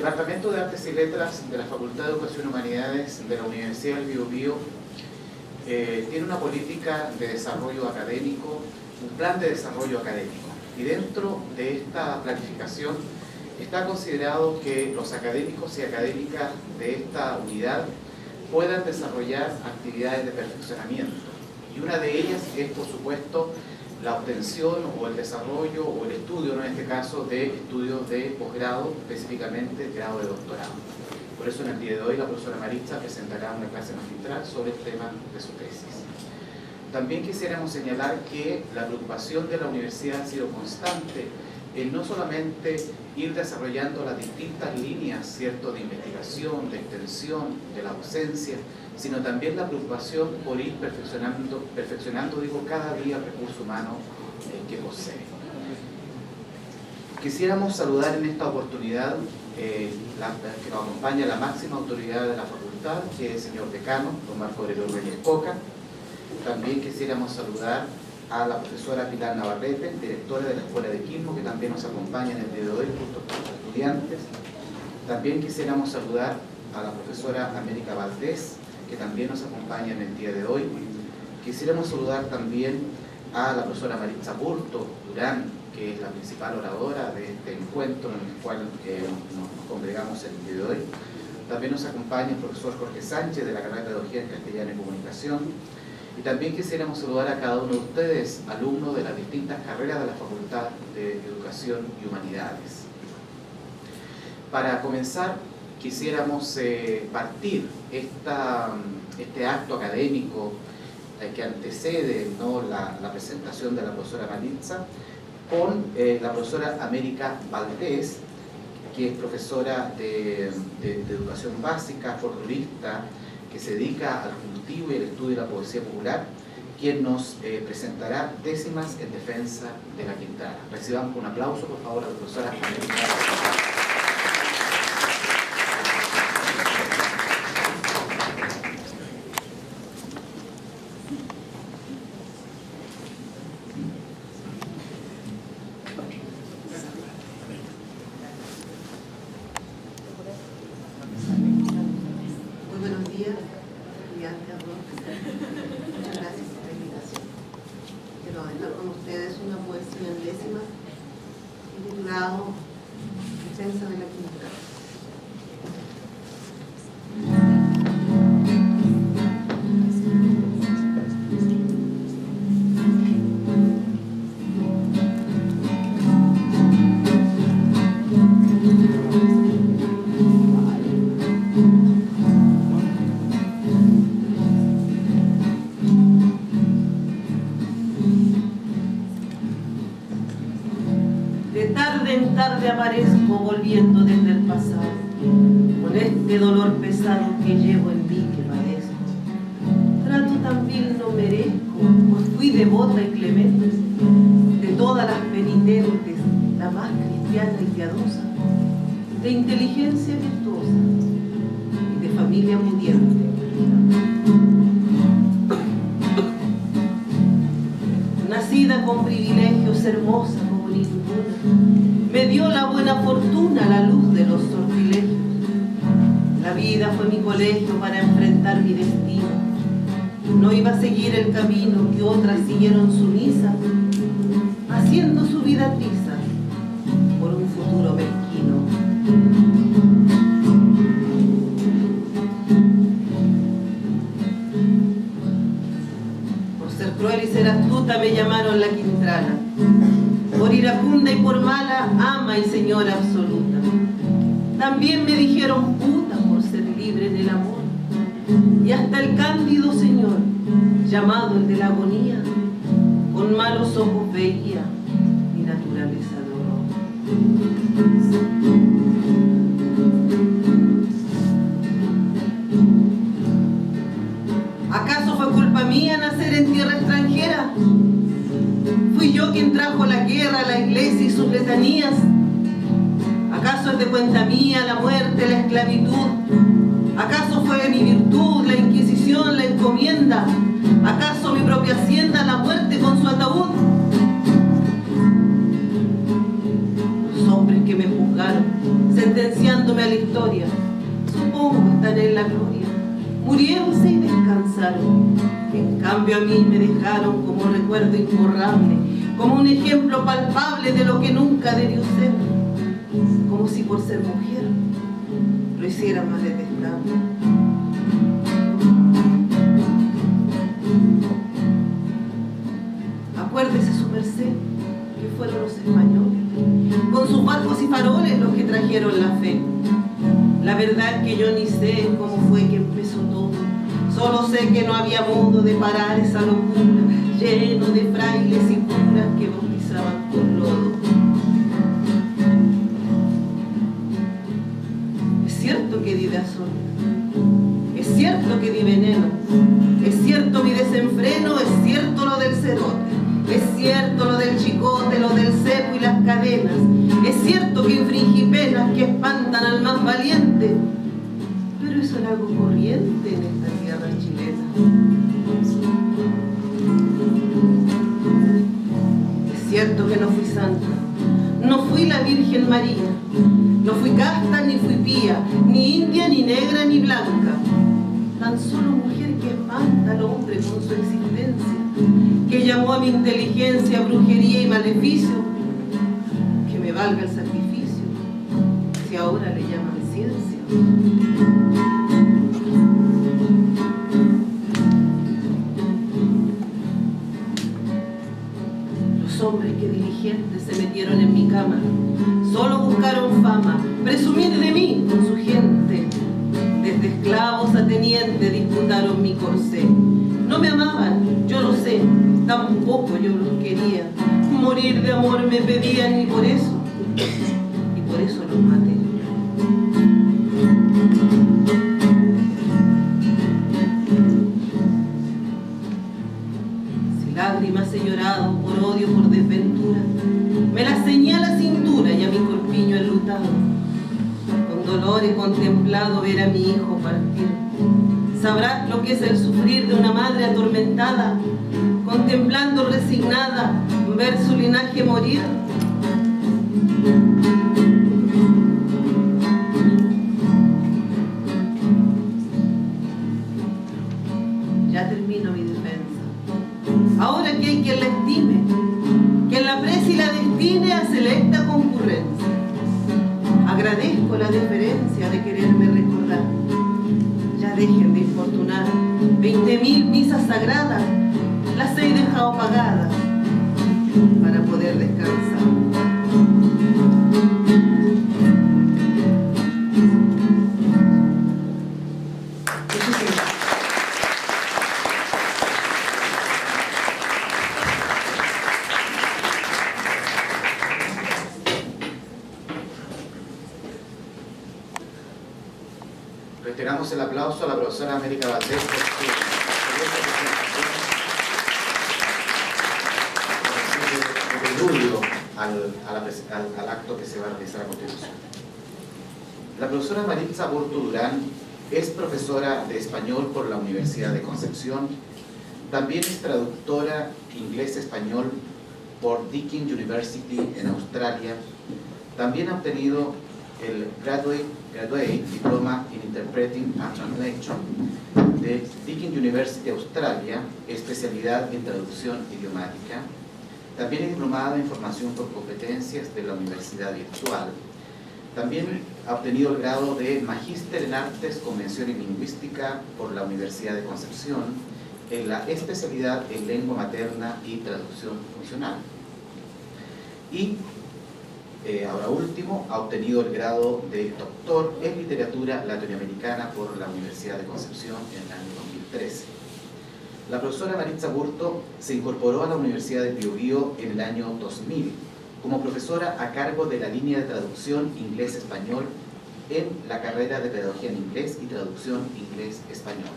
Departamento de Artes y Letras de la Facultad de Educación y Humanidades de la Universidad del Biobío tiene una política de desarrollo académico, un plan de desarrollo académico. Y dentro de esta planificación está considerado que los académicos y académicas de esta unidad puedan desarrollar actividades de perfeccionamiento. Y una de ellas es, por supuesto, la obtención o el desarrollo o el estudio, ¿no?, en este caso, de estudios de posgrado, específicamente grado de doctorado. Por eso en el día de hoy la profesora Maritza presentará una clase magistral sobre el tema de su tesis. También quisiéramos señalar que la preocupación de la universidad ha sido constante en no solamente ir desarrollando las distintas líneas, ¿cierto?, de investigación, de extensión, de la docencia, sino también la preocupación por ir perfeccionando cada día el recurso humano que posee. Quisiéramos saludar en esta oportunidad que nos acompaña la máxima autoridad de la facultad, que es el señor decano, don Marco Aurelio Reyes Coca. También quisiéramos saludar a la profesora Pilar Navarrete, directora de la Escuela de Quilmes, que también nos acompaña en el día de hoy junto con los estudiantes. También quisiéramos saludar a la profesora América Valdés, que también nos acompaña en el día de hoy. Quisiéramos saludar también a la profesora Maritza Burto Durán, que es la principal oradora de este encuentro en el cual nos congregamos el día de hoy. También nos acompaña el profesor Jorge Sánchez, de la carrera de Pedagogía en Castellano y Comunicación. Y también quisiéramos saludar a cada uno de ustedes, alumnos de las distintas carreras de la Facultad de Educación y Humanidades. Para comenzar, quisiéramos partir este acto académico que antecede, ¿no?, la presentación de la profesora Maritza, con la profesora América Valdés, que es profesora de educación básica, folclorista, que se dedica al cultivo y al estudio de la poesía popular, quien nos presentará décimas en defensa de la Quintana. Recibamos con un aplauso, por favor, a la profesora América Valdés. Aparezco volviendo desde el pasado, con este dolor pesado que llevo en mí, que padezco. Trato tan vil no merezco, pues fui devota y clemente, de todas las penitentes, la más cristiana y piadosa, de inteligencia virtuosa y de familia pudiente. Nacida con privilegios, hermosa como ninguna, me dio la buena fortuna la luz de los sortilegios. La vida fue mi colegio para enfrentar mi destino. No iba a seguir el camino que otras siguieron sumisa, haciendo su vida tiza por un futuro mezquino. Por ser cruel y ser astuta me llamaron la Quintrala. Por iracunda y por mala, ama y señora absoluta. También me dijeron puta por ser libre en el amor. Y hasta el cándido señor, llamado el de la agonía, con malos ojos veía mi naturaleza de horror. ¿Acaso fue culpa mía nacer en tierra extranjera? ¿Fui yo quien trajo la guerra a la iglesia y sus letanías? ¿Acaso es de cuenta mía la muerte, la esclavitud? ¿Acaso fue mi virtud, la inquisición, la encomienda? ¿Acaso mi propia hacienda, la muerte con su ataúd? Los hombres que me juzgaron, sentenciando refiriéndome a la historia. Supongo están en la gloria, muriéndose y descansaron. En cambio a mí me dejaron como recuerdo imborrable, como un ejemplo palpable de lo que nunca debió ser, como si por ser mujer lo hiciera más detestable. Acuérdese su merced que fueron los españoles, con sus barcos y faroles los que trajeron la fe. La verdad es que yo ni sé cómo fue que empezó todo, solo sé que no había modo de parar esa locura, lleno de frailes y curas que bautizaban con lodo. Es cierto que di de azul, es cierto que di veneno, es cierto mi desenfreno, es cierto lo del cerote, es cierto lo del chicote, lo del cepo y las cadenas, es cierto que infringí penas que espantan al más valiente, pero eso era algo corriente en esta tierra chilena. Es cierto que no fui santa, no fui la Virgen María, no fui casta ni fui pía, ni india, ni negra, ni blanca, tan solo mujer que espanta al hombre con su existencia, que llamó a mi inteligencia brujería y maleficio, que me valga el sacrificio, si ahora le llaman ciencia. Los hombres que diligentes se metieron en mi cama, solo buscaron fama, presumir de mí con su gente. Desde esclavos a tenientes disputaron mi corsé. No me amaban, yo lo sé, tampoco yo los quería. Morir de amor me pedían y por eso los maté. Si lágrimas he llorado por odio, por desventura, me las ceñí a la cintura y a mi corpiño enlutado. Con dolor he contemplado ver a mi hijo partir. Sabrás lo que es el sufrir de una madre atormentada, contemplando resignada ver su linaje morir. Ya termino mi defensa. Ahora que hay quien la estime, quien la aprecie y la destine a selecta concurrencia. Agradezco la deferencia de quererme recordar. Ya dejen de infortunar, 20.000 misas sagradas las he dejado pagadas para poder descansar. Reiteramos el aplauso a la profesora América Valdés por su preludio al acto que se va a realizar a continuación. La profesora Maritza Aburto Durán es profesora de español por la Universidad de Concepción. También es traductora inglés-español por Deakin University en Australia. También ha obtenido el Graduate Diploma in Interpreting and Translation de Deakin University Australia, especialidad en traducción idiomática. También es diplomada en formación por competencias de la Universidad Virtual. También ha obtenido el grado de Magíster en Artes, Convención y Lingüística por la Universidad de Concepción, en la especialidad en Lengua Materna y Traducción Funcional. Y ahora último, ha obtenido el grado de doctor en literatura latinoamericana por la Universidad de Concepción en el año 2013. La profesora Maritza Aburto se incorporó a la Universidad de Biobío en el año 2000 como profesora a cargo de la línea de traducción inglés-español en la carrera de Pedagogía en Inglés y Traducción Inglés-Español.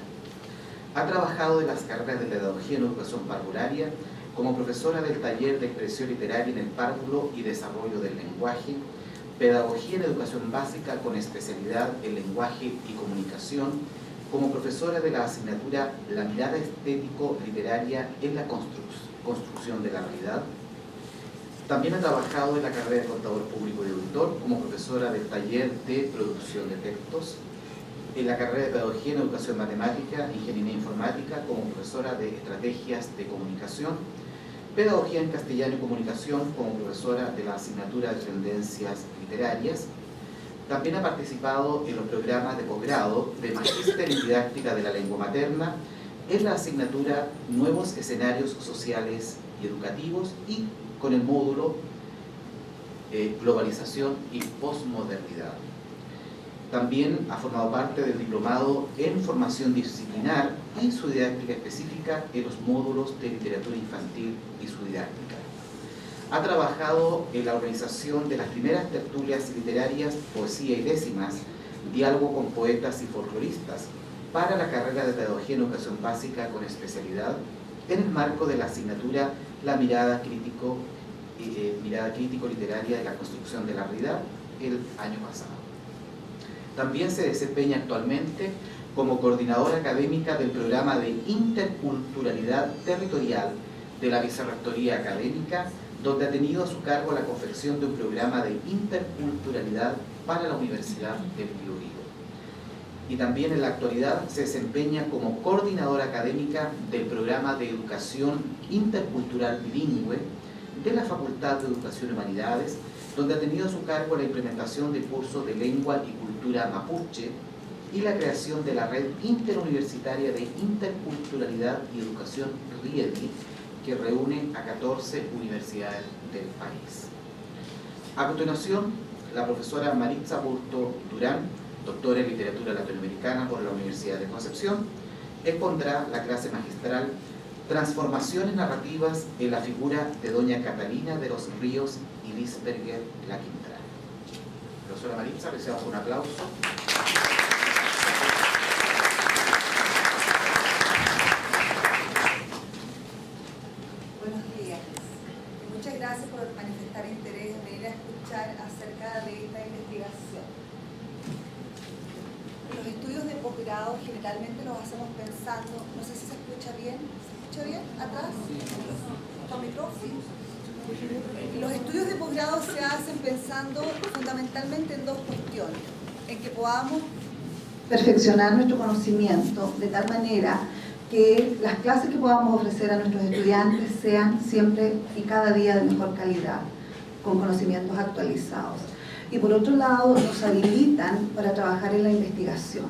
Ha trabajado en las carreras de Pedagogía en Educación Parvularia como profesora del taller de expresión literaria en el párvulo y desarrollo del lenguaje, pedagogía en educación básica con especialidad en lenguaje y comunicación, como profesora de la asignatura La mirada estético-literaria en la construcción de la realidad, También ha trabajado en la carrera de Contador Público y Auditor como profesora del taller de producción de textos, en la carrera de Pedagogía en Educación Matemática, Ingeniería Informática como profesora de Estrategias de Comunicación, Pedagogía en Castellano y Comunicación como profesora de la asignatura de Tendencias Literarias. También ha participado en los programas de posgrado de Magíster en Didáctica de la Lengua Materna, en la asignatura Nuevos Escenarios Sociales y Educativos y con el módulo Globalización y Posmodernidad. También ha formado parte del diplomado en formación disciplinar y su didáctica específica en los módulos de literatura infantil y su didáctica. Ha trabajado en la organización de las primeras tertulias literarias, poesía y décimas, diálogo con poetas y folcloristas, para la carrera de Pedagogía en Educación Básica con especialidad, en el marco de la asignatura La mirada crítico-literaria de la construcción de la realidad el año pasado. También se desempeña actualmente como coordinadora académica del programa de interculturalidad territorial de la Vicerrectoría Académica, donde ha tenido a su cargo la confección de un programa de interculturalidad para la Universidad del Biobío. Y también en la actualidad se desempeña como coordinadora académica del programa de Educación Intercultural Bilingüe de la Facultad de Educación y Humanidades, donde ha tenido a su cargo la implementación de cursos de lengua y cultura mapuche y la creación de la Red Interuniversitaria de Interculturalidad y Educación RIEDI, que reúne a 14 universidades del país. A continuación, la profesora Maritza Burto Durán, doctora en Literatura Latinoamericana por la Universidad de Concepción, expondrá la clase magistral Transformaciones narrativas en la figura de doña Catalina de los Ríos y Lisberger La Quintana. Profesora Maritza, recibamos un aplauso. Buenos días. Muchas gracias por manifestar interés en venir a escuchar acerca de esta investigación. Los estudios de posgrado generalmente los hacemos pensando, no sé si se escucha bien, ¿se escucha bien? ¿Atrás? ¿Con micrófono? Los estudios de posgrado se hacen pensando fundamentalmente en dos cuestiones, en que podamos perfeccionar nuestro conocimiento de tal manera que las clases que podamos ofrecer a nuestros estudiantes sean siempre y cada día de mejor calidad, con conocimientos actualizados. Y por otro lado, nos habilitan para trabajar en la investigación.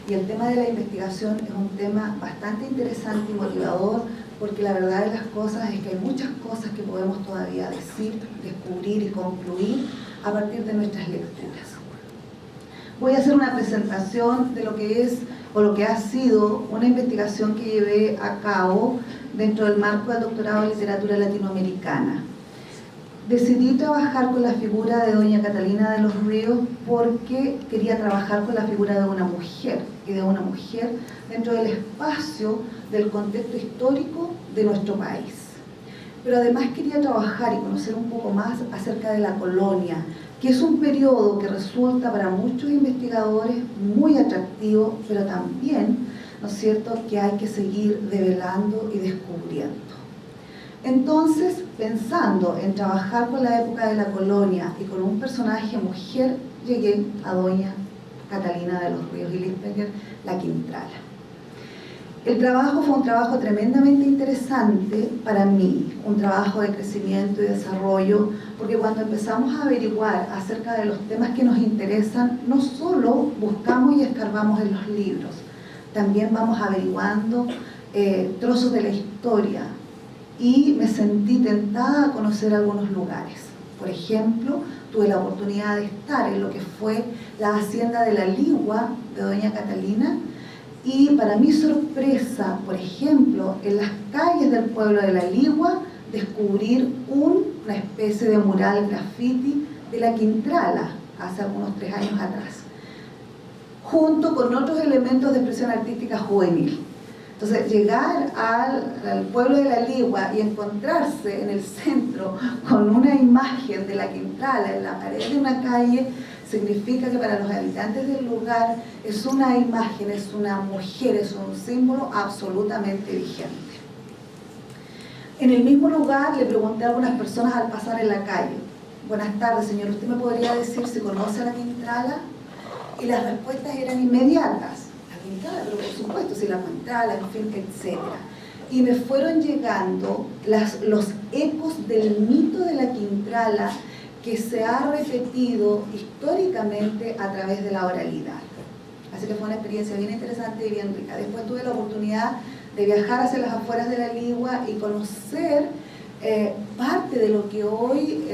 Y el tema de la investigación es un tema bastante interesante y motivador, porque la verdad de las cosas es que hay muchas cosas que podemos todavía decir, descubrir y concluir a partir de nuestras lecturas. Voy a hacer una presentación de lo que es o lo que ha sido una investigación que llevé a cabo dentro del marco del doctorado en literatura latinoamericana. Decidí trabajar con la figura de doña Catalina de los Ríos porque quería trabajar con la figura de una mujer, y de una mujer dentro del espacio del contexto histórico de nuestro país. Pero además quería trabajar y conocer un poco más acerca de la colonia, que es un periodo que resulta para muchos investigadores muy atractivo, pero también, ¿no es cierto?, que hay que seguir develando y descubriendo. Entonces, pensando en trabajar con la época de la colonia y con un personaje mujer, llegué a doña Catalina de los Ríos y Lisberger La Quintana. El trabajo fue un trabajo tremendamente interesante para mí, un trabajo de crecimiento y desarrollo, porque cuando empezamos a averiguar acerca de los temas que nos interesan, no solo buscamos y escarbamos en los libros, también vamos averiguando trozos de la historia, y me sentí tentada a conocer algunos lugares. Por ejemplo, tuve la oportunidad de estar en lo que fue la hacienda de la Ligua de doña Catalina, y para mi sorpresa, por ejemplo, en las calles del pueblo de la Ligua, descubrir una especie de mural graffiti de la Quintrala, hace algunos 3 años atrás, junto con otros elementos de expresión artística juvenil. Entonces, llegar al pueblo de la Ligua y encontrarse en el centro con una imagen de la Quintrala en la pared de una calle, significa que para los habitantes del lugar es una imagen, es una mujer, es un símbolo absolutamente vigente. En el mismo lugar le pregunté a algunas personas al pasar en la calle: buenas tardes, señor, ¿usted me podría decir si conoce a la Quintrala? Y las respuestas eran inmediatas: la Quintrala, pero por supuesto, si la Quintrala, en fin, etc. Y me fueron llegando los ecos del mito de la Quintrala, que se ha repetido históricamente a través de la oralidad. Así que fue una experiencia bien interesante y bien rica. Después tuve la oportunidad de viajar hacia las afueras de la Ligua y conocer parte de lo que hoy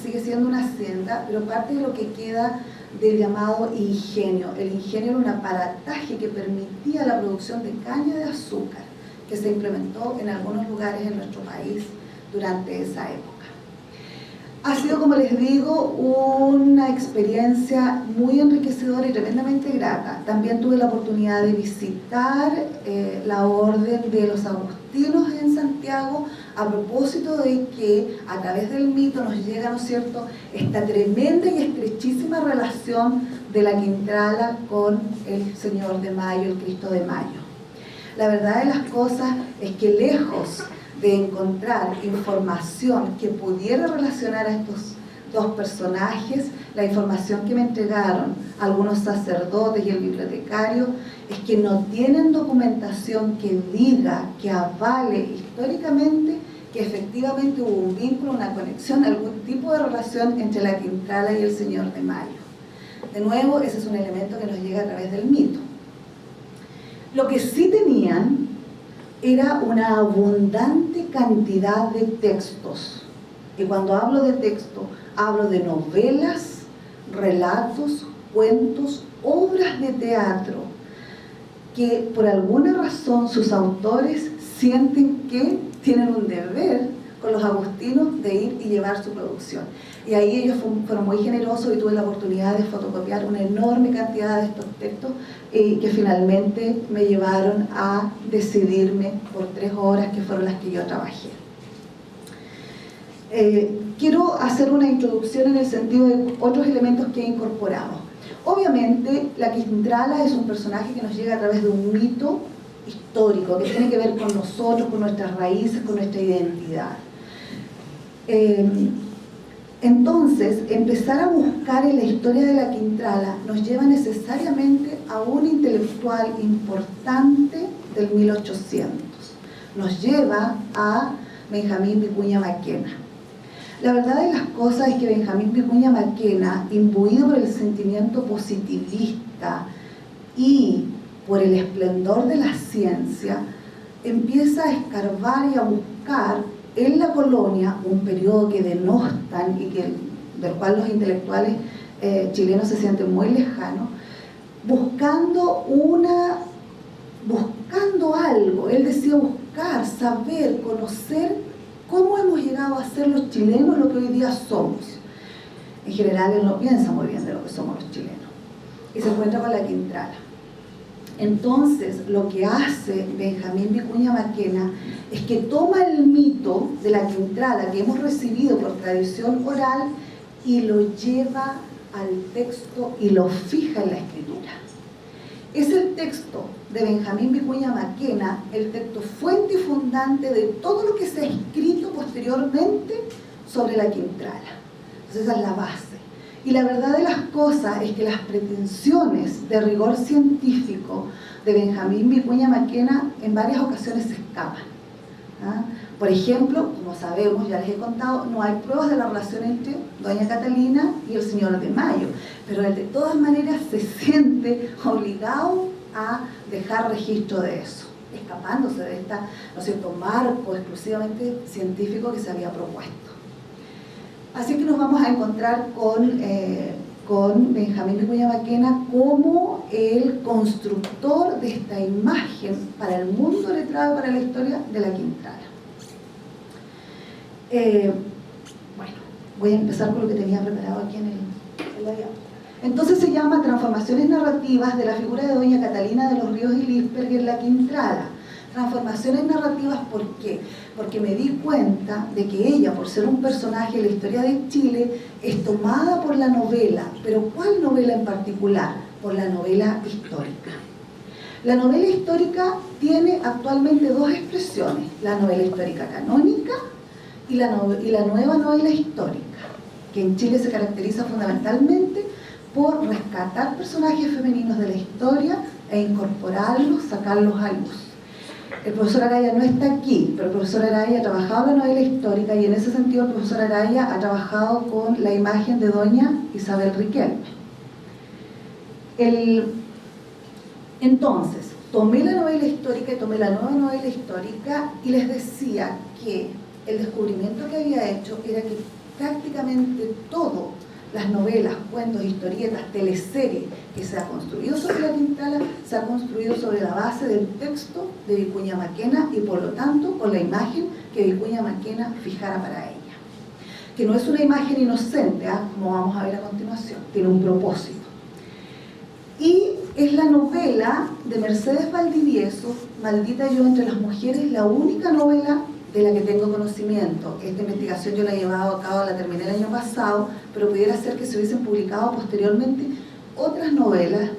sigue siendo una hacienda, pero parte de lo que queda del llamado ingenio. El ingenio era un aparataje que permitía la producción de caña de azúcar, que se implementó en algunos lugares en nuestro país durante esa época. Ha sido, como les digo, una experiencia muy enriquecedora y tremendamente grata. También tuve la oportunidad de visitar la Orden de los Agustinos en Santiago, a propósito de que a través del mito nos llega, ¿no es cierto?, esta tremenda y estrechísima relación de la Quintrala con el Señor de Mayo, el Cristo de Mayo. La verdad de las cosas es que, lejos de encontrar información que pudiera relacionar a estos dos personajes, la información que me entregaron algunos sacerdotes y el bibliotecario es que no tienen documentación que diga, que avale históricamente que efectivamente hubo un vínculo, una conexión, algún tipo de relación entre la Quintrala y el Señor de Mayo. De nuevo, ese es un elemento que nos llega a través del mito. Lo que sí tenían era una abundante cantidad de textos. Y cuando hablo de texto, hablo de novelas, relatos, cuentos, obras de teatro, que por alguna razón sus autores sienten que tienen un deber con los agustinos de ir y llevar su producción. Y ahí ellos fueron muy generosos y tuve la oportunidad de fotocopiar una enorme cantidad de estos textos que finalmente me llevaron a decidirme por 3 horas, que fueron las que yo trabajé. Quiero hacer una introducción en el sentido de otros elementos que he incorporado. Obviamente, la Quintrala es un personaje que nos llega a través de un mito histórico, que tiene que ver con nosotros, con nuestras raíces, con nuestra identidad. Entonces, empezar a buscar en la historia de la Quintrala nos lleva necesariamente a un intelectual importante del 1800. Nos lleva a Benjamín Vicuña Mackenna. La verdad de las cosas es que Benjamín Vicuña Mackenna, imbuido por el sentimiento positivista y por el esplendor de la ciencia, empieza a escarbar y a buscar en la colonia, un periodo que denostan y del cual los intelectuales chilenos se sienten muy lejanos, buscando algo. Él decía buscar, saber, conocer cómo hemos llegado a ser los chilenos lo que hoy día somos. En general, él no piensa muy bien de lo que somos los chilenos. Y se encuentra con la Quintrala. Entonces, lo que hace Benjamín Vicuña Mackenna es que toma el mito de la Quintrala que hemos recibido por tradición oral y lo lleva al texto y lo fija en la escritura. Es el texto de Benjamín Vicuña Mackenna el texto fuente y fundante de todo lo que se ha escrito posteriormente sobre la Quintrala. Entonces, esa es la base. Y la verdad de las cosas es que las pretensiones de rigor científico de Benjamín Vicuña Mackenna en varias ocasiones se escapan. Por ejemplo, como sabemos, ya les he contado, no hay pruebas de la relación entre doña Catalina y el Señor de Mayo, pero él de todas maneras se siente obligado a dejar registro de eso, escapándose de este, ¿no es cierto?, marco exclusivamente científico que se había propuesto. Así que nos vamos a encontrar con Benjamín Vicuña Mackenna como el constructor de esta imagen para el mundo letrado y para la historia de la Quintrala. Bueno, voy a empezar con lo que tenía preparado aquí en la diapositiva. Entonces se llama Transformaciones narrativas de la figura de doña Catalina de los Ríos y Lisperg en la Quintrala. Transformaciones narrativas, ¿por qué? Porque me di cuenta de que ella, por ser un personaje de la historia de Chile, es tomada por la novela. ¿Pero cuál novela en particular? Por la novela histórica. La novela histórica tiene actualmente dos expresiones, la novela histórica canónica y la nueva novela histórica, que en Chile se caracteriza fundamentalmente por rescatar personajes femeninos de la historia e incorporarlos, sacarlos a luz. El profesor Araya no está aquí, pero el profesor Araya ha trabajado en la novela histórica y en ese sentido el profesor Araya ha trabajado con la imagen de doña Isabel Riquelme. Entonces, tomé la novela histórica y tomé la nueva novela histórica y les decía que el descubrimiento que había hecho era que prácticamente todo, las novelas, cuentos, historietas, teleseries que se ha construido sobre la Quintrala, se ha construido sobre la base del texto de Vicuña Maquena y por lo tanto con la imagen que Vicuña Maquena fijara para ella. Que no es una imagen inocente, como vamos a ver a continuación, tiene un propósito. Y es la novela de Mercedes Valdivieso, Maldita yo entre las mujeres, la única novela de la que tengo conocimiento. Esta investigación yo la he llevado a cabo, la terminé el año pasado, pero pudiera ser que se hubiesen publicado posteriormente otras novelas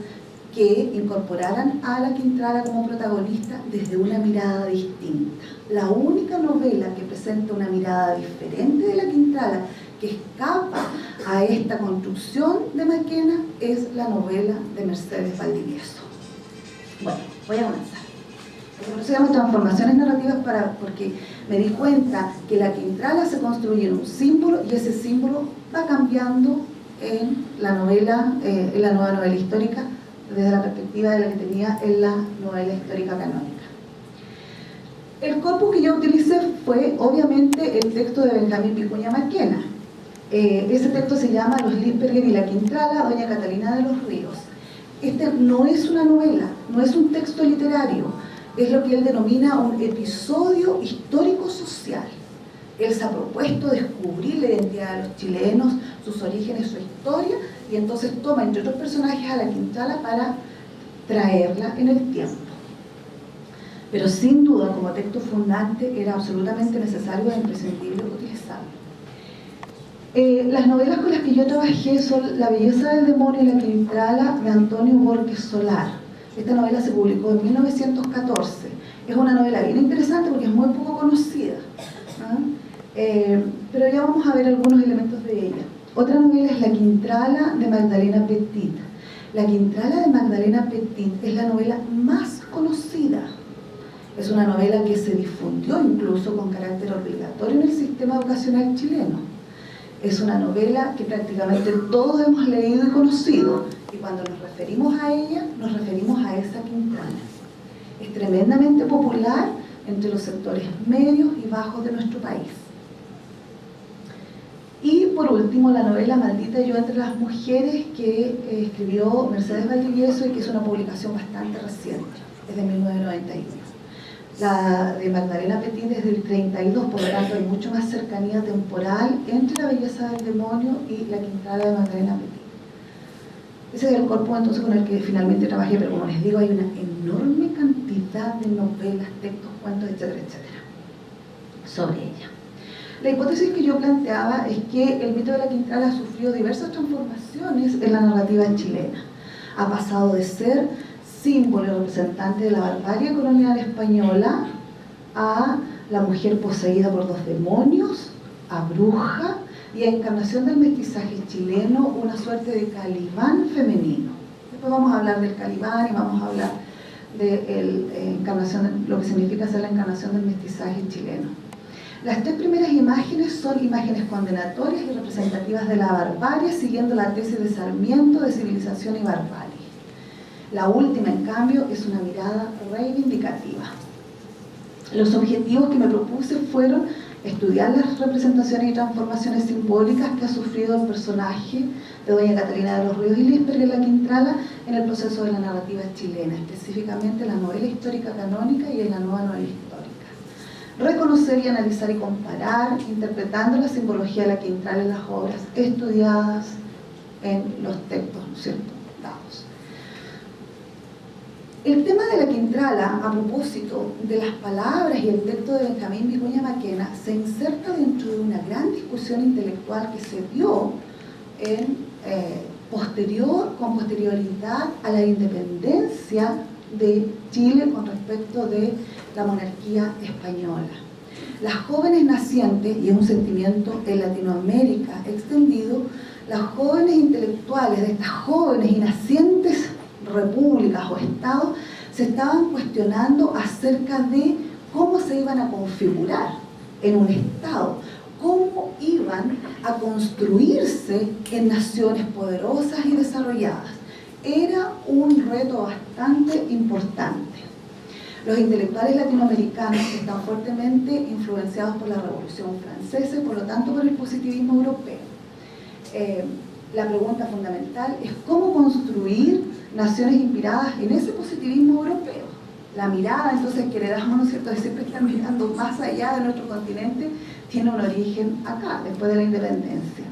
que incorporaran a la Quintrala como protagonista desde una mirada distinta. La única novela que presenta una mirada diferente de la Quintrala, que escapa a esta construcción de Maquena, es la novela de Mercedes Valdivieso. Bueno, voy a avanzar. Por eso se llama transformaciones narrativas, porque me di cuenta que la Quintrala se construye en un símbolo y ese símbolo va cambiando en la novela, en la nueva novela histórica, desde la perspectiva de la que tenía en la novela histórica canónica. El corpus que yo utilicé fue, obviamente, el texto de Benjamín Vicuña Maquena. Ese texto se llama Los Lisperger y la Quintrala, doña Catalina de los Ríos. Este no es una novela, no es un texto literario, es lo que él denomina un episodio histórico-social. Él se ha propuesto descubrir la identidad de los chilenos, sus orígenes, su historia, y entonces toma, entre otros personajes, a la Quintrala para traerla en el tiempo. Pero sin duda, como texto fundante, era absolutamente necesario e imprescindible utilizarlo. Las novelas con las que yo trabajé son La belleza del demonio y la Quintrala, de Antonio Borges Solar. Esta novela se publicó en 1914. Es una novela bien interesante porque es muy poco conocida, pero ya vamos a ver algunos elementos de ella. Otra novela es La Quintrala, de Magdalena Petit. La Quintrala de Magdalena Petit es la novela más conocida. Es una novela que se difundió incluso con carácter obligatorio en el sistema educacional chileno. Es una novela que prácticamente todos hemos leído y conocido, y cuando nos referimos a ella, nos referimos a esa Quintrala. Es tremendamente popular entre los sectores medios y bajos de nuestro país. Y por último, la novela Maldita yo entre las mujeres, que escribió Mercedes Valdivieso y que es una publicación bastante reciente, es de 1991. La de Magdalena Petit es del 32, por lo tanto hay mucho más cercanía temporal entre La belleza del demonio y La Quintrala de Magdalena Petit. Ese es el corpus entonces con el que finalmente trabajé, pero como les digo, hay una enorme cantidad de novelas, textos, cuentos, etcétera, etcétera, sobre ella. La hipótesis que yo planteaba es que el mito de la Quintrala ha sufrido diversas transformaciones en la narrativa chilena. Ha pasado de ser símbolo y representante de la barbarie colonial española a la mujer poseída por dos demonios, a bruja y a encarnación del mestizaje chileno, una suerte de calibán femenino. Después vamos a hablar del calibán y vamos a hablar de lo que significa ser la encarnación del mestizaje chileno. Las tres primeras imágenes son imágenes condenatorias y representativas de la barbarie, siguiendo la tesis de Sarmiento de civilización y barbarie. La última, en cambio, es una mirada reivindicativa. Los objetivos que me propuse fueron estudiar las representaciones y transformaciones simbólicas que ha sufrido el personaje de doña Catalina de los Ríos y Lisperger en la Quintrala en el proceso de la narrativa chilena, específicamente en la novela histórica canónica y en la nueva novela histórica. Reconocer y analizar y comparar, interpretando la simbología de la Quintrala en las obras estudiadas en los textos, ¿no es cierto?, dados. El tema de la Quintrala, a propósito de las palabras y el texto de Benjamín Vicuña Maquena, se inserta dentro de una gran discusión intelectual que se dio con posterioridad a la independencia de Chile con respecto de la monarquía española. Las jóvenes nacientes, y es un sentimiento en Latinoamérica extendido, las jóvenes intelectuales de estas jóvenes y nacientes repúblicas o estados se estaban cuestionando acerca de cómo se iban a configurar en un estado, cómo iban a construirse en naciones poderosas y desarrolladas. Era un reto bastante importante. Los intelectuales latinoamericanos están fuertemente influenciados por la Revolución Francesa y por lo tanto por el positivismo europeo. La pregunta fundamental es cómo construir naciones inspiradas en ese positivismo europeo. La mirada entonces que le damos, ¿no es cierto?, de siempre estar mirando más allá de nuestro continente, tiene un origen acá, después de la independencia.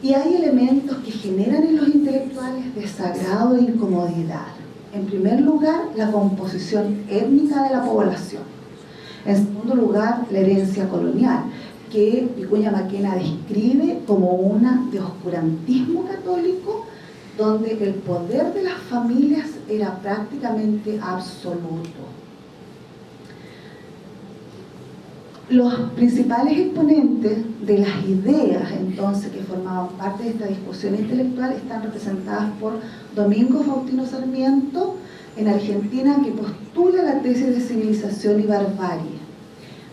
Y hay elementos que generan en los intelectuales desagrado e incomodidad. En primer lugar, la composición étnica de la población. En segundo lugar, la herencia colonial, que Vicuña Maquena describe como una de oscurantismo católico, donde el poder de las familias era prácticamente absoluto. Los principales exponentes de las ideas, entonces, que formaban parte de esta discusión intelectual están representadas por Domingo Faustino Sarmiento, en Argentina, que postula la tesis de civilización y barbarie.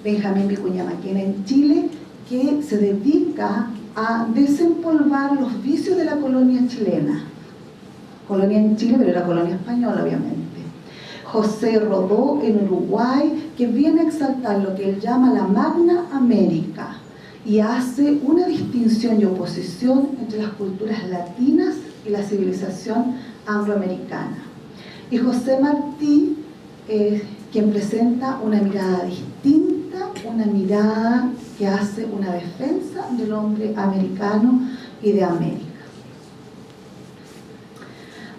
Benjamín Vicuña Maquena en Chile, que se dedica a desempolvar los vicios de la colonia chilena. Colonia en Chile, pero era colonia española, obviamente. José Rodó en Uruguay, que viene a exaltar lo que él llama la Magna América y hace una distinción y oposición entre las culturas latinas y la civilización angloamericana. Y José Martí, quien presenta una mirada distinta, una mirada que hace una defensa del hombre americano y de América.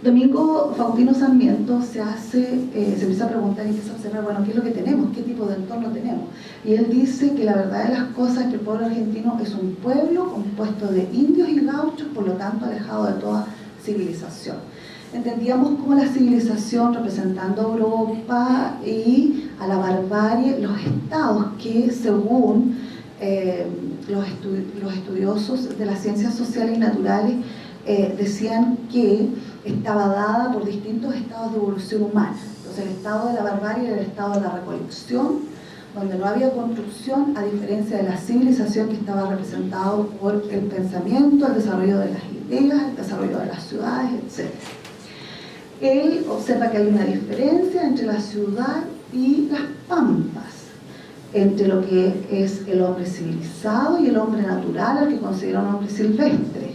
Domingo Faustino Sarmiento se empieza a preguntar y empieza a observar, bueno, ¿qué es lo que tenemos? ¿Qué tipo de entorno tenemos? Y él dice que la verdad de las cosas es que el pueblo argentino es un pueblo compuesto de indios y gauchos, por lo tanto alejado de toda civilización. Entendíamos como la civilización representando a Europa y a la barbarie, los estados que según los estudiosos de las ciencias sociales y naturales decían que estaba dada por distintos estados de evolución humana. Entonces el estado de la barbarie era el estado de la recolección, donde no había construcción, a diferencia de la civilización que estaba representado por el pensamiento, el desarrollo de las ideas, el desarrollo de las ciudades, etc. Él observa que hay una diferencia entre la ciudad y las pampas, entre lo que es el hombre civilizado y el hombre natural, al que considera un hombre silvestre.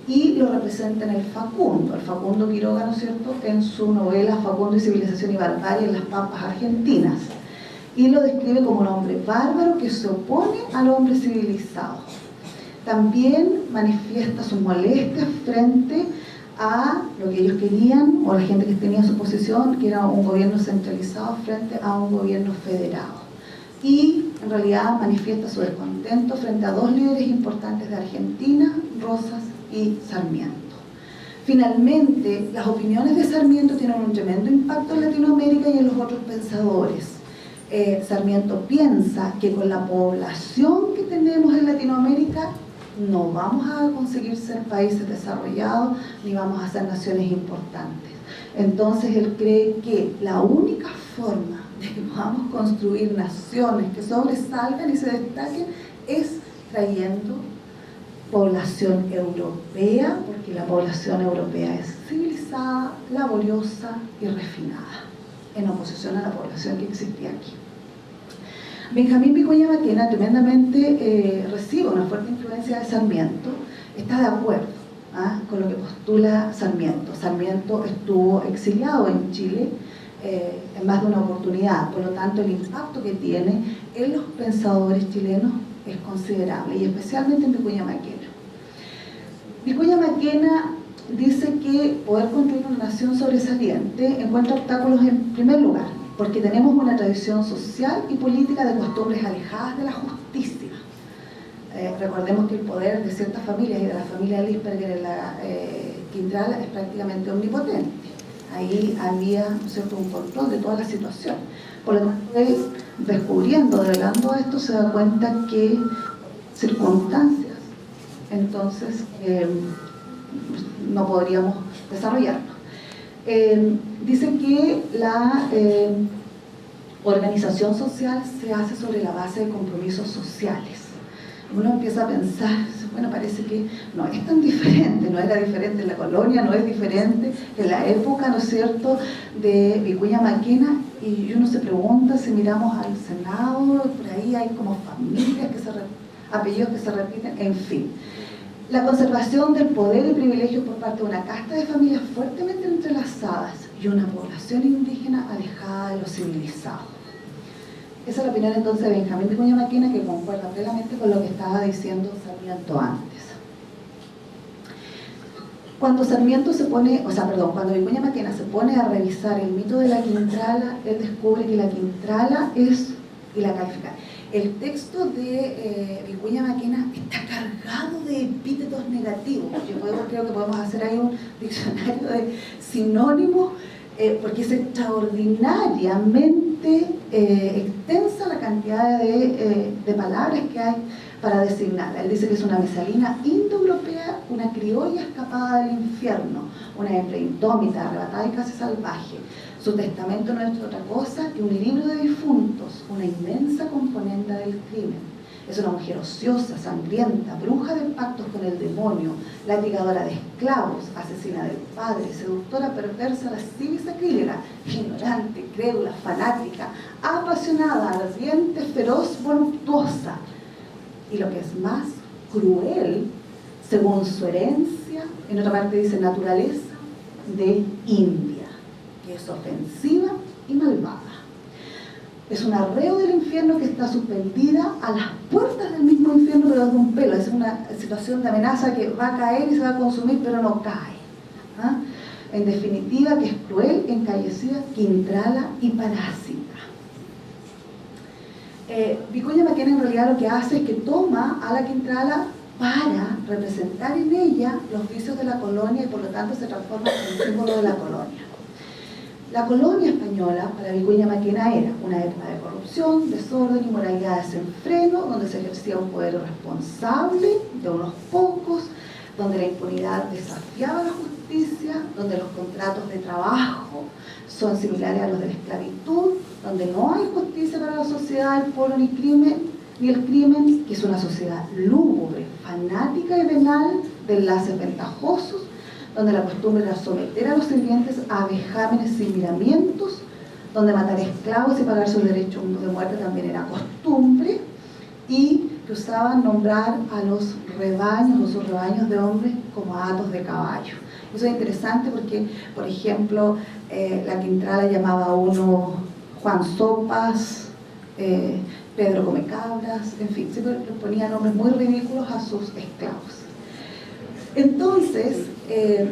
Y lo representa en el Facundo Quiroga, ¿no es cierto?, en su novela Facundo y civilización y barbarie en las pampas argentinas. Y lo describe como un hombre bárbaro que se opone al hombre civilizado. También manifiesta sus molestias frente a lo que ellos querían, o la gente que tenía su posición, que era un gobierno centralizado frente a un gobierno federado. Y en realidad manifiesta su descontento frente a dos líderes importantes de Argentina, Rosas y Sarmiento. Finalmente, las opiniones de Sarmiento tienen un tremendo impacto en Latinoamérica y en los otros pensadores. Sarmiento piensa que con la población que tenemos en Latinoamérica no vamos a conseguir ser países desarrollados ni vamos a ser naciones importantes. Entonces él cree que la única forma de que podamos construir naciones que sobresalgan y se destaquen es trayendo población europea, porque la población europea es civilizada, laboriosa y refinada, en oposición a la población que existía aquí. Benjamín Vicuña Maquena tremendamente recibe una fuerte influencia de Sarmiento, está de acuerdo con lo que postula Sarmiento. Sarmiento estuvo exiliado en Chile en más de una oportunidad, por lo tanto el impacto que tiene en los pensadores chilenos es considerable, y especialmente en Vicuña Maquena. Vicuña Maquena dice que poder construir una nación sobresaliente encuentra obstáculos en primer lugar, porque tenemos una tradición social y política de costumbres alejadas de la justicia. Recordemos que el poder de ciertas familias y de la familia Lichtenberger en la Quintral es prácticamente omnipotente. Ahí había, ¿no es cierto?, un control de toda la situación. Por lo tanto, él, descubriendo, revelando esto, se da cuenta que circunstancias, entonces, no podríamos desarrollarlo. Dice que la organización social se hace sobre la base de compromisos sociales. Uno empieza a pensar, bueno, parece que no es tan diferente, no era diferente en la colonia, no es diferente en la época, ¿no es cierto?, de Vicuña Maquena, y uno se pregunta si miramos al Senado, por ahí hay como familias, apellidos que se repiten, en fin. La conservación del poder y privilegio por parte de una casta de familias fuertemente entrelazadas y una población indígena alejada de lo civilizado. Esa es la opinión entonces de Benjamín Vicuña Maquena, que concuerda plenamente con lo que estaba diciendo Sarmiento antes. Cuando cuando Vicuña Maquena se pone a revisar el mito de la Quintrala, él descubre que la Quintrala y la califica. El texto de Vicuña Maquena está cargado de epítetos negativos. Creo que podemos hacer ahí un diccionario de sinónimos, porque es extraordinariamente extensa la cantidad de palabras que hay para designarla. Él dice que es una mesalina indoeuropea, una criolla escapada del infierno, una hembra indómita, arrebatada y casi salvaje. Su testamento no es otra cosa que un libro de difuntos, una inmensa componente del crimen. Es una mujer ociosa, sangrienta, bruja de pactos con el demonio, latigadora de esclavos, asesina del padre, seductora, perversa, lasciva y sacrílega, ignorante, crédula, fanática, apasionada, ardiente, feroz, voluptuosa. Y lo que es más cruel, según su herencia, en otra parte dice naturaleza, de India, que es ofensiva y malvada. Es un arreo del infierno que está suspendida a las puertas del mismo infierno, pero de un pelo. Es una situación de amenaza que va a caer y se va a consumir, pero no cae. ¿Ah? En definitiva, que es cruel, encallecida, quintrala y parásita. Vicuña Maquena en realidad lo que hace es que toma a la quintrala para representar en ella los vicios de la colonia y por lo tanto se transforma en un símbolo de la colonia. La colonia española para Vicuña Maquena era una época de corrupción, desorden, inmoralidad desenfreno, donde se ejercía un poder irresponsable de unos pocos, donde la impunidad desafiaba la justicia, donde los contratos de trabajo son similares a los de la esclavitud, donde no hay justicia para la sociedad, el pueblo ni el crimen, que es una sociedad lúgubre, fanática y venal de enlaces ventajosos, donde la costumbre era someter a los sirvientes a vejámenes sin miramientos, donde matar esclavos y pagar sus derechos de muerte también era costumbre, y que usaban nombrar a los rebaños o sus rebaños de hombres como atos de caballo. Eso es interesante porque, por ejemplo, la Quintrala llamaba a uno Juan Sopas, Pedro Come Cabras, en fin, siempre le ponía nombres muy ridículos a sus esclavos. Entonces,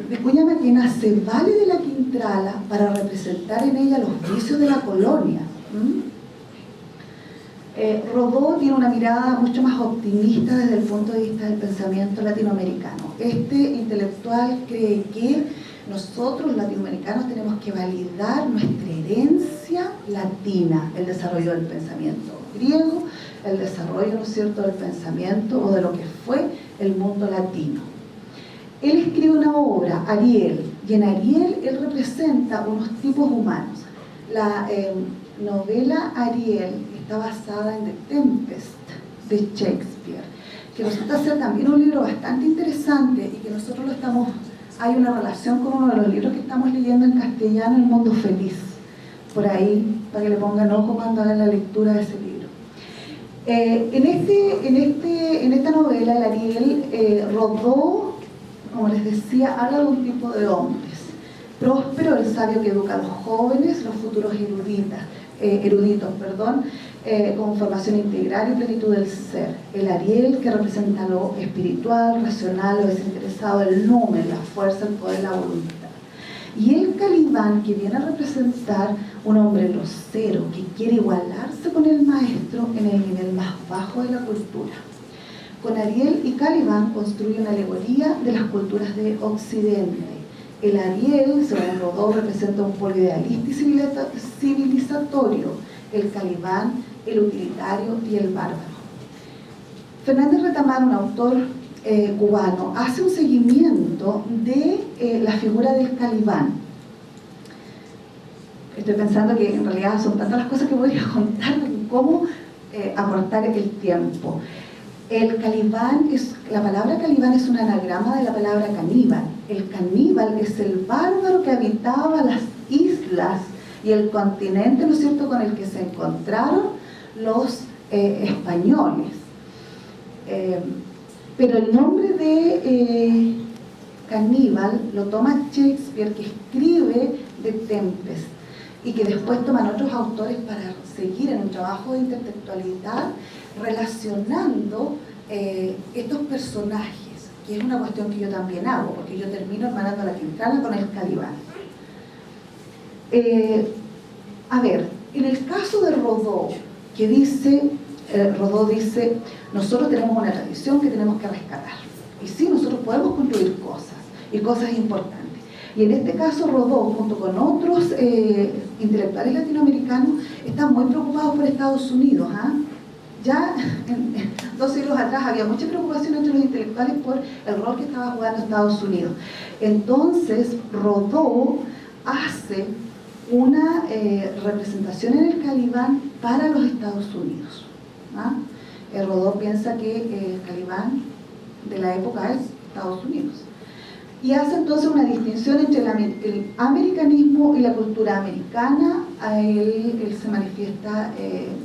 Vicuña Maquena se vale de la Quintrala para representar en ella los vicios de la colonia. Rodó tiene una mirada mucho más optimista desde el punto de vista del pensamiento latinoamericano. Este intelectual cree que nosotros, latinoamericanos, tenemos que validar nuestra herencia latina, el desarrollo del pensamiento griego, el desarrollo, ¿no es cierto?, del pensamiento o de lo que fue el mundo latino. Él escribe una obra, Ariel, y en Ariel él representa unos tipos humanos. La novela Ariel está basada en The Tempest de Shakespeare, que resulta ser también un libro bastante interesante y que nosotros hay una relación con uno de los libros que estamos leyendo en castellano, El Mundo Feliz, por ahí, para que le pongan ojo cuando hagan la lectura de ese libro. En esta novela, el Ariel, Rodó, como les decía, habla de un tipo de hombres. Próspero, el sabio que educa a los jóvenes, los futuros eruditos, con formación integral y plenitud del ser. El Ariel, que representa lo espiritual, racional, lo desinteresado, el número, la fuerza, el poder, la voluntad. Y el Calibán, que viene a representar un hombre grosero, que quiere igualarse con el maestro en el nivel más bajo de la cultura. Con Ariel y Calibán construye una alegoría de las culturas de Occidente. El Ariel, según Rodó representa un polo idealista y civilizatorio, el calibán, el utilitario y el bárbaro. Fernández Retamar, un autor cubano, hace un seguimiento de la figura del calibán. Estoy pensando que en realidad son tantas las cosas que voy a contar, cómo acortar el tiempo. El calibán la palabra calibán es un anagrama de la palabra caníbal. El caníbal es el bárbaro que habitaba las islas y el continente, ¿no es cierto?, con el que se encontraron los españoles. Pero el nombre de caníbal lo toma Shakespeare, que escribe de Tempest, y que después toman otros autores para seguir en un trabajo de intertextualidad relacionando estos personajes, que es una cuestión que yo también hago, porque yo termino hermanando a la Quintana con el calibán. A ver, en el caso de Rodó, que dice, Rodó dice, nosotros tenemos una tradición que tenemos que rescatar, y sí, nosotros podemos construir cosas, y cosas importantes. Y en este caso Rodó, junto con otros intelectuales latinoamericanos, están muy preocupados por Estados Unidos. Ya en 2 siglos atrás había mucha preocupación entre los intelectuales por el rol que estaba jugando Estados Unidos. Entonces Rodó hace una representación en el calibán para los Estados Unidos. Rodó piensa que el calibán de la época es Estados Unidos. Y hace entonces una distinción entre el americanismo y la cultura americana. A él se manifiesta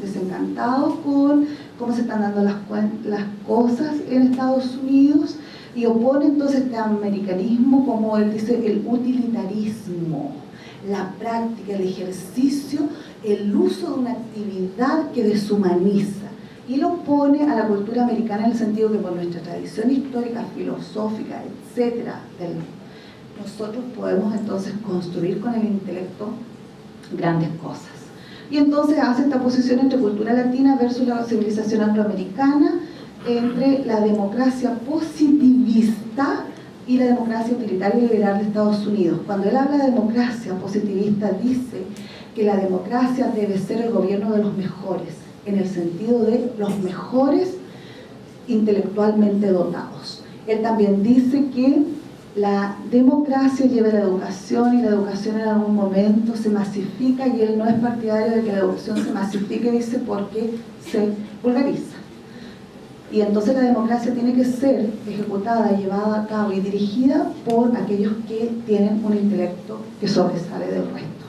desencantado con cómo se están dando las cosas en Estados Unidos, y opone entonces este americanismo, como él dice, el utilitarismo, la práctica, el ejercicio, el uso de una actividad que deshumaniza. Y lo pone a la cultura americana en el sentido que por nuestra tradición histórica, filosófica, etcétera, nosotros podemos entonces construir con el intelecto grandes cosas. Y entonces hace esta posición entre cultura latina versus la civilización angloamericana, entre la democracia positivista y la democracia utilitaria y liberal de Estados Unidos. Cuando él habla de democracia positivista, dice que la democracia debe ser el gobierno de los mejores, en el sentido de los mejores intelectualmente dotados. Él también dice que la democracia lleva a la educación, y la educación en algún momento se masifica, y él no es partidario de que la educación se masifique, dice, porque se vulgariza. Y entonces la democracia tiene que ser ejecutada, llevada a cabo y dirigida por aquellos que tienen un intelecto que sobresale del resto.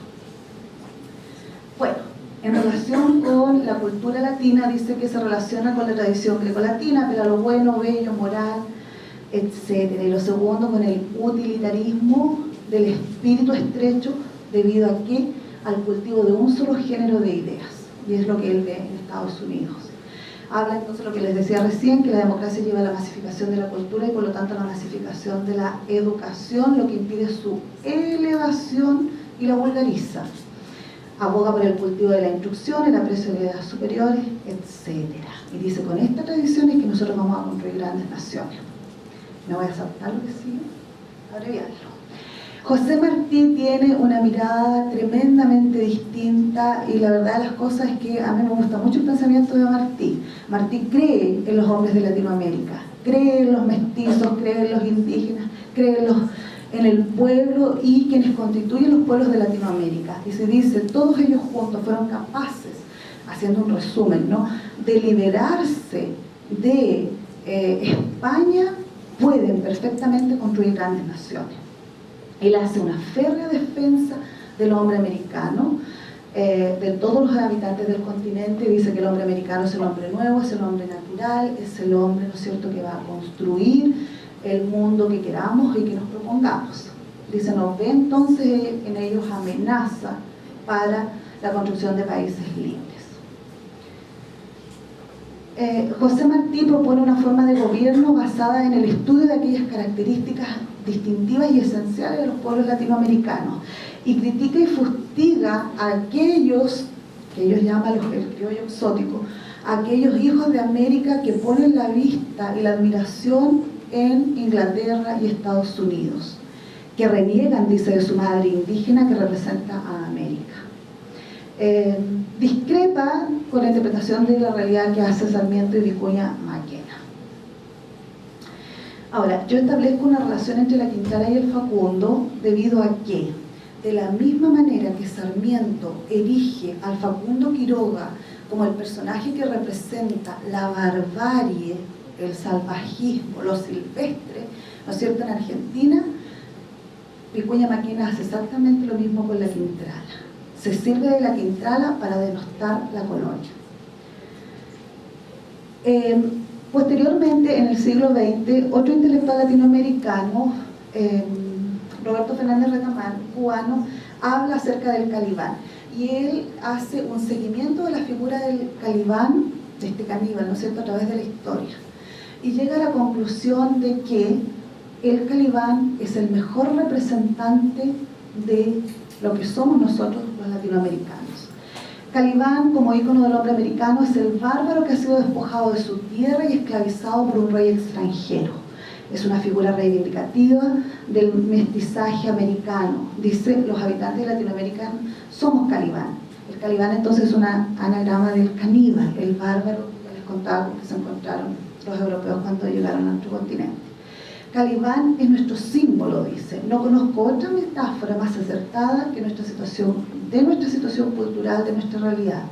Bueno, en relación con la cultura latina, dice que se relaciona con la tradición grecolatina, apela a lo bueno, bello, moral, etc. Y lo segundo, con el utilitarismo del espíritu estrecho, debido a que al cultivo de un solo género de ideas, y es lo que él ve en Estados Unidos. Habla entonces lo que les decía recién, que la democracia lleva a la masificación de la cultura y por lo tanto a la masificación de la educación, lo que impide su elevación y la vulgariza. Aboga por el cultivo de la instrucción, el aprecio de las ideas superiores, etc. Y dice, con esta tradición es que nosotros vamos a construir grandes naciones. Me voy a saltar lo que sigue, abreviarlo. José Martí tiene una mirada tremendamente distinta, y la verdad de las cosas es que a mí me gusta mucho el pensamiento de Martí. Martí cree en los hombres de Latinoamérica, cree en los mestizos, cree en los indígenas, cree en el pueblo y quienes constituyen los pueblos de Latinoamérica. Y se dice, todos ellos juntos fueron capaces, haciendo un resumen, ¿no?, de liberarse de España, pueden perfectamente construir grandes naciones. Él hace una férrea defensa del hombre americano, de todos los habitantes del continente. Dice que el hombre americano es el hombre nuevo, es el hombre natural, es el hombre, ¿no es cierto?, que va a construir el mundo que queramos y que nos propongamos. Dice, nos ve entonces en ellos amenaza para la construcción de países libres. José Martí propone una forma de gobierno basada en el estudio de aquellas características distintivas y esenciales de los pueblos latinoamericanos, y critica y fustiga a aquellos que ellos llaman el criollo exótico, a aquellos hijos de América que ponen la vista y la admiración en Inglaterra y Estados Unidos. que reniegan, dice, de su madre indígena que representa a América. Discrepa con la interpretación de la realidad que hace Sarmiento y Vicuña Maquena. Ahora, yo establezco una relación entre la Quintana y el Facundo debido a que, de la misma manera que Sarmiento erige al Facundo Quiroga como el personaje que representa la barbarie, el salvajismo, lo silvestre, ¿no es cierto?, en Argentina, Vicuña Maquena hace exactamente lo mismo con la Quintrala. Se sirve de la Quintrala para denostar la colonia. Posteriormente, en el siglo XX, otro intelectual latinoamericano, Roberto Fernández Retamán, cubano, habla acerca del Calibán. Y él hace un seguimiento de la figura del Calibán, de este caníbal, ¿no es cierto?, a través de la historia. Y llega a la conclusión de que el Calibán es el mejor representante de lo que somos nosotros los latinoamericanos. Calibán, como ícono del hombre americano, es el bárbaro que ha sido despojado de su tierra y esclavizado por un rey extranjero. Es una figura reivindicativa del mestizaje americano. Dice, los habitantes de Latinoamérica somos Calibán. El Calibán entonces es un anagrama del caníbal, el bárbaro que les contaba que se encontraron los europeos cuando llegaron a nuestro continente. Calibán es nuestro símbolo, dice. No conozco otra metáfora más acertada que nuestra situación cultural, de nuestra realidad.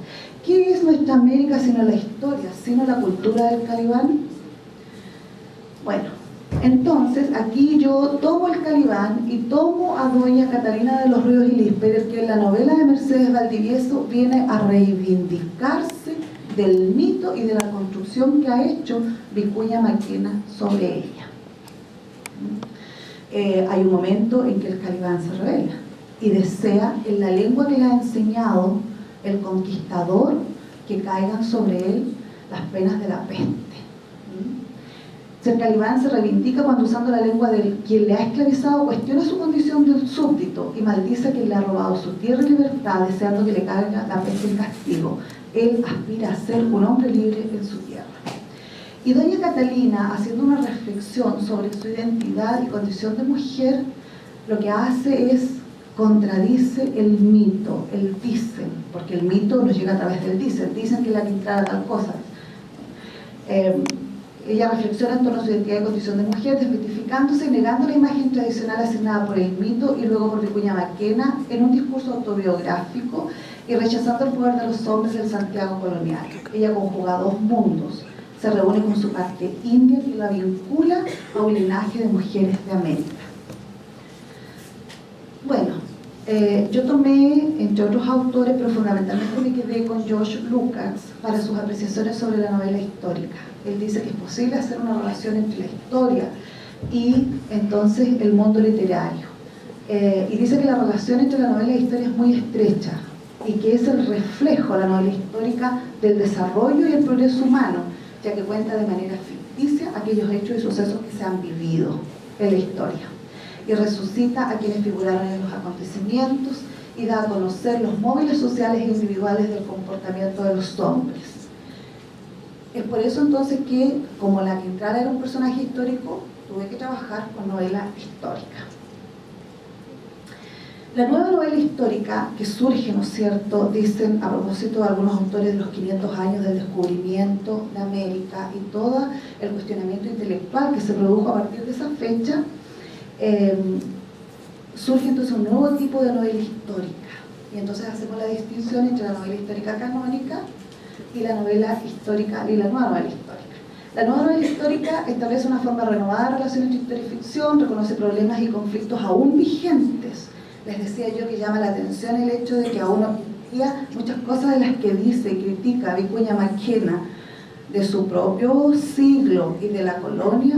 ¿Qué es nuestra América sino la historia, sino la cultura del Calibán? Bueno, entonces aquí yo tomo el Calibán y tomo a doña Catalina de los Ríos y Lísperes, que en la novela de Mercedes Valdivieso viene a reivindicarse del mito y de la construcción que ha hecho Vicuña Maquena sobre ella. Hay un momento en que el Calibán se revela y desea, en la lengua que le ha enseñado el conquistador, que caigan sobre él las penas de la peste. El Calibán se reivindica cuando, usando la lengua de quien le ha esclavizado, cuestiona su condición de súbdito y maldice a quien le ha robado su tierra y libertad, deseando que le caiga la peste en castigo. Él aspira a ser un hombre libre en su tierra. Y doña Catalina, haciendo una reflexión sobre su identidad y condición de mujer, lo que hace es contradice el mito, el dicen, porque el mito nos llega a través del dicen que la Quintrala tal cosa. Ella reflexiona en torno a su identidad y condición de mujer, desmitificándose y negando la imagen tradicional asignada por el mito y luego por Vicuña Maquena en un discurso autobiográfico y rechazando el poder de los hombres del Santiago colonial. Ella conjuga dos mundos. Se reúne con su parte india que la vincula a un linaje de mujeres de América. Bueno, yo tomé, entre otros autores, pero fundamentalmente me quedé con George Lucas para sus apreciaciones sobre la novela histórica. Él dice que es posible hacer una relación entre la historia y entonces el mundo literario. Y dice que la relación entre la novela y la historia es muy estrecha y que es el reflejo, la novela histórica, del desarrollo y el progreso humano, ya que cuenta de manera ficticia aquellos hechos y sucesos que se han vivido en la historia, y resucita a quienes figuraron en los acontecimientos y da a conocer los móviles sociales e individuales del comportamiento de los hombres. Es por eso entonces que, como la Quintrala era un personaje histórico, tuve que trabajar con novela histórica. La nueva novela histórica que surge, ¿no es cierto?, dicen a propósito de algunos autores de los 500 años del descubrimiento de América y todo el cuestionamiento intelectual que se produjo a partir de esa fecha, surge entonces un nuevo tipo de novela histórica. Y entonces hacemos la distinción entre la novela histórica canónica y la novela histórica y la nueva novela histórica. La nueva novela histórica establece una forma renovada de relación entre historia y ficción, reconoce problemas y conflictos aún vigentes. Les decía yo que llama la atención el hecho de que aún hoy en día muchas cosas de las que dice y critica Vicuña Maquena de su propio siglo y de la colonia,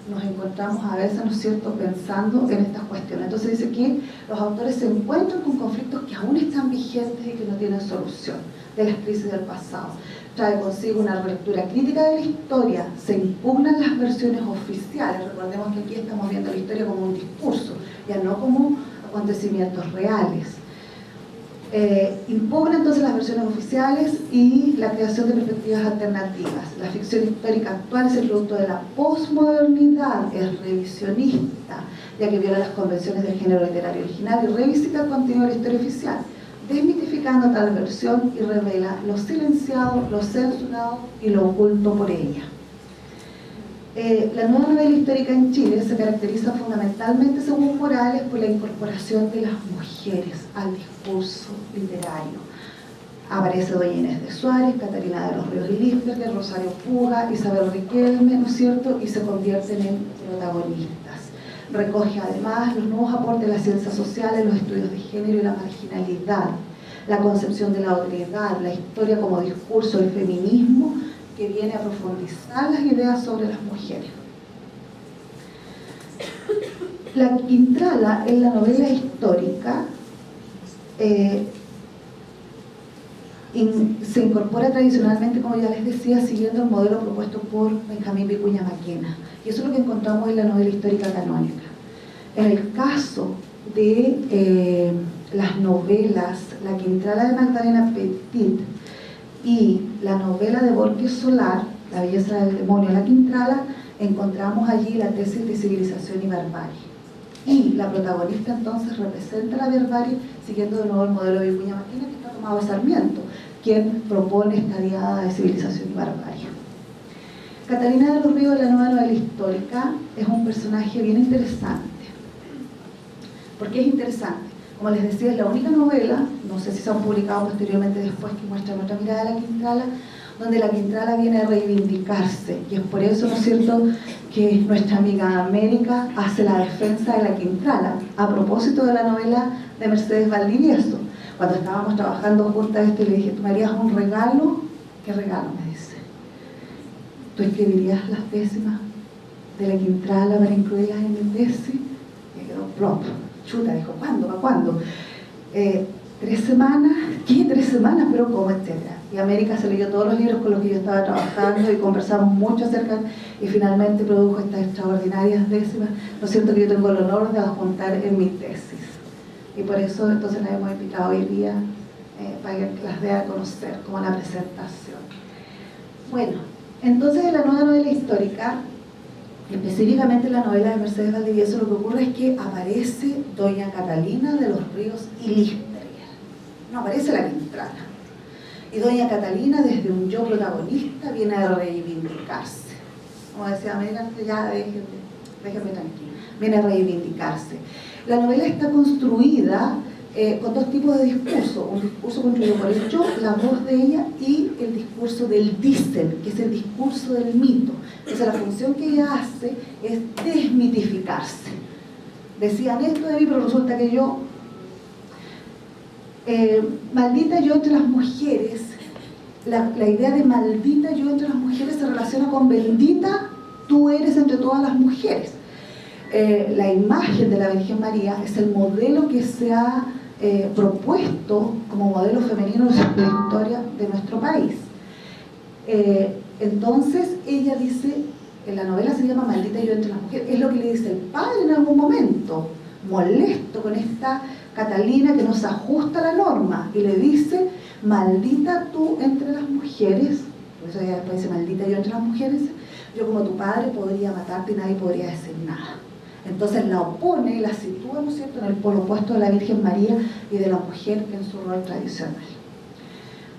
nos encontramos a veces, ¿no es cierto?, pensando en estas cuestiones. Entonces dice que los autores se encuentran con conflictos que aún están vigentes y que no tienen solución, de las crisis del pasado. Trae consigo una relectura crítica de la historia, se impugnan las versiones oficiales. Recordemos que aquí estamos viendo la historia como un discurso, ya no como acontecimientos reales. Impugna entonces las versiones oficiales y la creación de perspectivas alternativas. La ficción histórica actual es el producto de la posmodernidad, es revisionista, ya que viola las convenciones del género literario original y revisita el contenido de la historia oficial, desmitificando tal versión y revela lo silenciado, lo censurado y lo oculto por ella. La nueva novela histórica en Chile se caracteriza fundamentalmente, según Morales, por la incorporación de las mujeres al discurso literario. Aparece doña Inés de Suárez, Catalina de los Ríos y Listerger, Rosario Puga, Isabel Riquelme, ¿no es cierto?, y se convierten en protagonistas. Recoge además los nuevos aportes de las ciencias sociales, los estudios de género y la marginalidad, la concepción de la otredad, la historia como discurso, el feminismo, que viene a profundizar las ideas sobre las mujeres. La Quintrala en la novela histórica se incorpora tradicionalmente, como ya les decía, siguiendo el modelo propuesto por Benjamín Vicuña Maquena. Y eso es lo que encontramos en la novela histórica canónica. En el caso de las novelas La Quintrala de Magdalena Petit y la novela de Borges Solar, La belleza del demonio, La Quintrala, encontramos allí la tesis de civilización y barbarie. Y la protagonista entonces representa la barbarie siguiendo de nuevo el modelo de Vicuña Maquena, que está tomado de Sarmiento, quien propone esta diada de civilización y barbarie. Catalina de los Ríos, de la nueva novela histórica, es un personaje bien interesante. ¿Por qué es interesante? Como les decía, es la única novela, no sé si se han publicado posteriormente después, que muestran otra mirada de la Quintrala, donde la Quintrala viene a reivindicarse. Y es por eso, ¿no es cierto?, que nuestra amiga América hace la defensa de la Quintrala, a propósito de la novela de Mercedes Valdivieso. Cuando estábamos trabajando juntas, le dije, ¿tú me harías un regalo? ¿Qué regalo?, me dice. ¿Tú escribirías las décimas de la Quintrala para incluirlas en mi tesis? Me quedó plop. Chuta, dijo, ¿cuándo? ¿Para cuándo? 3 semanas, ¿qué? 3 semanas, pero ¿cómo? Etcétera. Y América se leyó todos los libros con los que yo estaba trabajando y conversamos mucho acerca, y finalmente produjo estas extraordinarias décimas, ¿no es cierto?, que yo tengo el honor de adjuntar en mi tesis. Y por eso entonces la hemos invitado hoy día para que las dé a conocer como la presentación. Bueno, entonces en la nueva novela histórica, específicamente en la novela de Mercedes Valdivieso, lo que ocurre es que aparece doña Catalina de los Ríos y Listerger. No aparece la Quintrala. Y doña Catalina, desde un yo protagonista, viene a reivindicarse. Como decía América, ya déjenme tranquila. Viene a reivindicarse. La novela está construida con 2 tipos de discurso. Un discurso construido por el yo, la voz de ella, y el discurso del dicen, que es el discurso del mito. Entonces la función que ella hace es desmitificarse. Decían esto de mí, pero resulta que yo... maldita yo entre las mujeres, la idea de maldita yo entre las mujeres se relaciona con bendita tú eres entre todas las mujeres. La imagen de la Virgen María es el modelo que se ha propuesto como modelo femenino de la historia de nuestro país. Entonces ella dice, en la novela se llama maldita yo entre las mujeres, es lo que le dice el padre en algún momento, molesto con esta Catalina que no se ajusta a la norma, y le dice, maldita tú entre las mujeres, por eso ella después dice, maldita yo entre las mujeres, yo como tu padre podría matarte y nadie podría decir nada. Entonces la opone y la sitúa, ¿no es cierto?, en el polo opuesto de la Virgen María y de la mujer en su rol tradicional.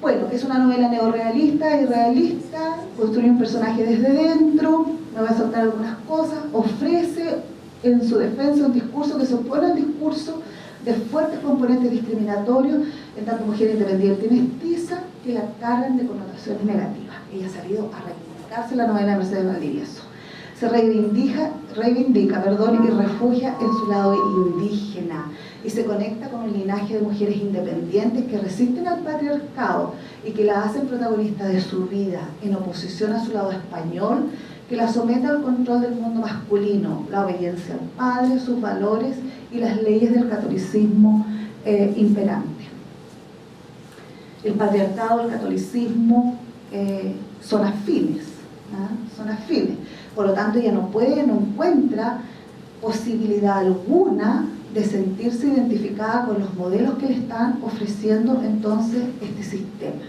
Bueno, es una novela neorrealista y realista, construye un personaje desde dentro, me voy a saltar algunas cosas, ofrece en su defensa un discurso que se opone al discurso de fuertes componentes discriminatorios, en tanto mujer independiente y mestiza, que la cargan de connotaciones negativas. Ella ha salido a reivindicarse en la novela de Mercedes Valdivieso. Se reivindica, y refugia en su lado indígena y se conecta con un linaje de mujeres independientes que resisten al patriarcado y que la hacen protagonista de su vida, en oposición a su lado español, que la somete al control del mundo masculino, la obediencia al padre, sus valores y las leyes del catolicismo imperante. El patriarcado y el catolicismo son afines, son afines. Por lo tanto, ella no encuentra posibilidad alguna de sentirse identificada con los modelos que le están ofreciendo entonces este sistema.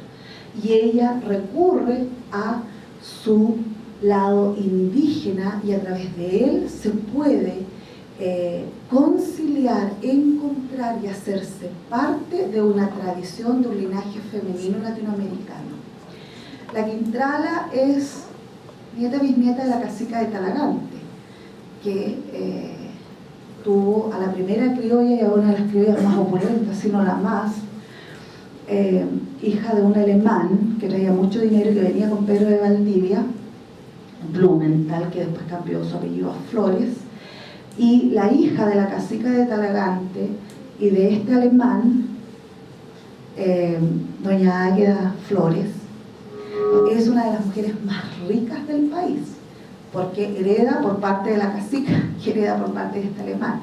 Y ella recurre a su lado indígena y a través de él se puede conciliar, encontrar y hacerse parte de una tradición, de un linaje femenino latinoamericano. La Quintrala es nieta bisnieta de la cacica de Talagante, que tuvo a la primera criolla y a una de las criollas más opulentas, si no la más, hija de un alemán que traía mucho dinero y que venía con Pedro de Valdivia, Blumenthal, que después cambió su apellido a Flores, y la hija de la cacica de Talagante y de este alemán, doña Águeda Flores, es una de las mujeres más ricas del país, porque hereda por parte de la cacica y hereda por parte de este alemán,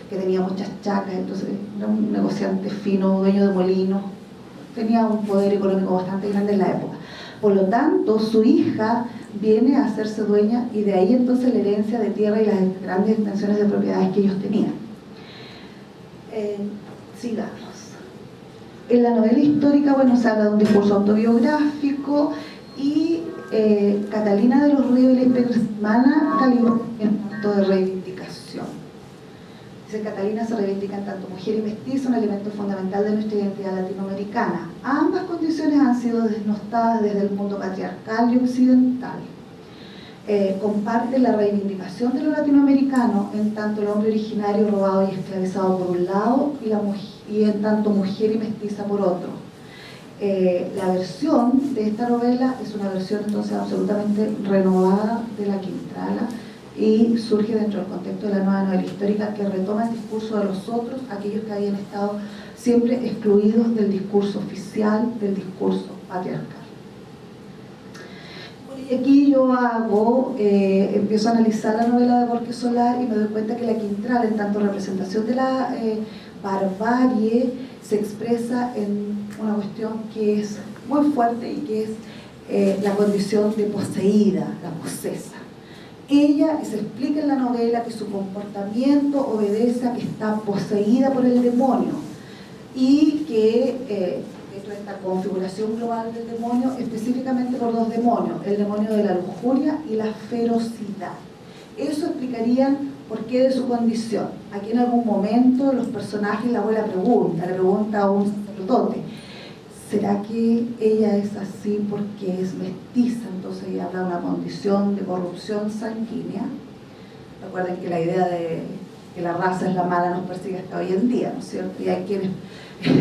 que tenía muchas chacras, entonces era un negociante fino, dueño de molinos, tenía un poder económico bastante grande en la época. Por lo tanto, su hija viene a hacerse dueña y de ahí entonces la herencia de tierra y las grandes extensiones de propiedades que ellos tenían. Sigamos. En la novela histórica, bueno, se habla de un discurso autobiográfico y Catalina de los Ríos y la hermana calibró en punto de reivindicación. Dice, Catalina se reivindica en tanto mujer y mestiza, un elemento fundamental de nuestra identidad latinoamericana. Ambas condiciones han sido desnotadas desde el mundo patriarcal y occidental. Comparte la reivindicación de lo latinoamericano en tanto el hombre originario robado y esclavizado por un lado y en tanto mujer y mestiza por otro. La versión de esta novela es una versión entonces absolutamente renovada de la Quintrala y surge dentro del contexto de la nueva novela histórica que retoma el discurso de los otros, aquellos que habían estado siempre excluidos del discurso oficial, del discurso patriarcal. Y aquí yo empiezo a analizar la novela de Borges Solar y me doy cuenta que la Quintrala, en tanto representación de la barbarie, se expresa en una cuestión que es muy fuerte y que es la condición de poseída, la posesa. Ella se explica en la novela que su comportamiento obedece a que está poseída por el demonio y que dentro de esta configuración global del demonio, específicamente por dos demonios, el demonio de la lujuria y la ferocidad. Eso explicaría por qué de su condición. Aquí en algún momento los personajes, la abuela le pregunta a un sacerdote, ¿será que ella es así porque es mestiza? Entonces ella habla de una condición de corrupción sanguínea. Recuerden que la idea de que la raza es la mala nos persigue hasta hoy en día, ¿no es cierto? Y hay quienes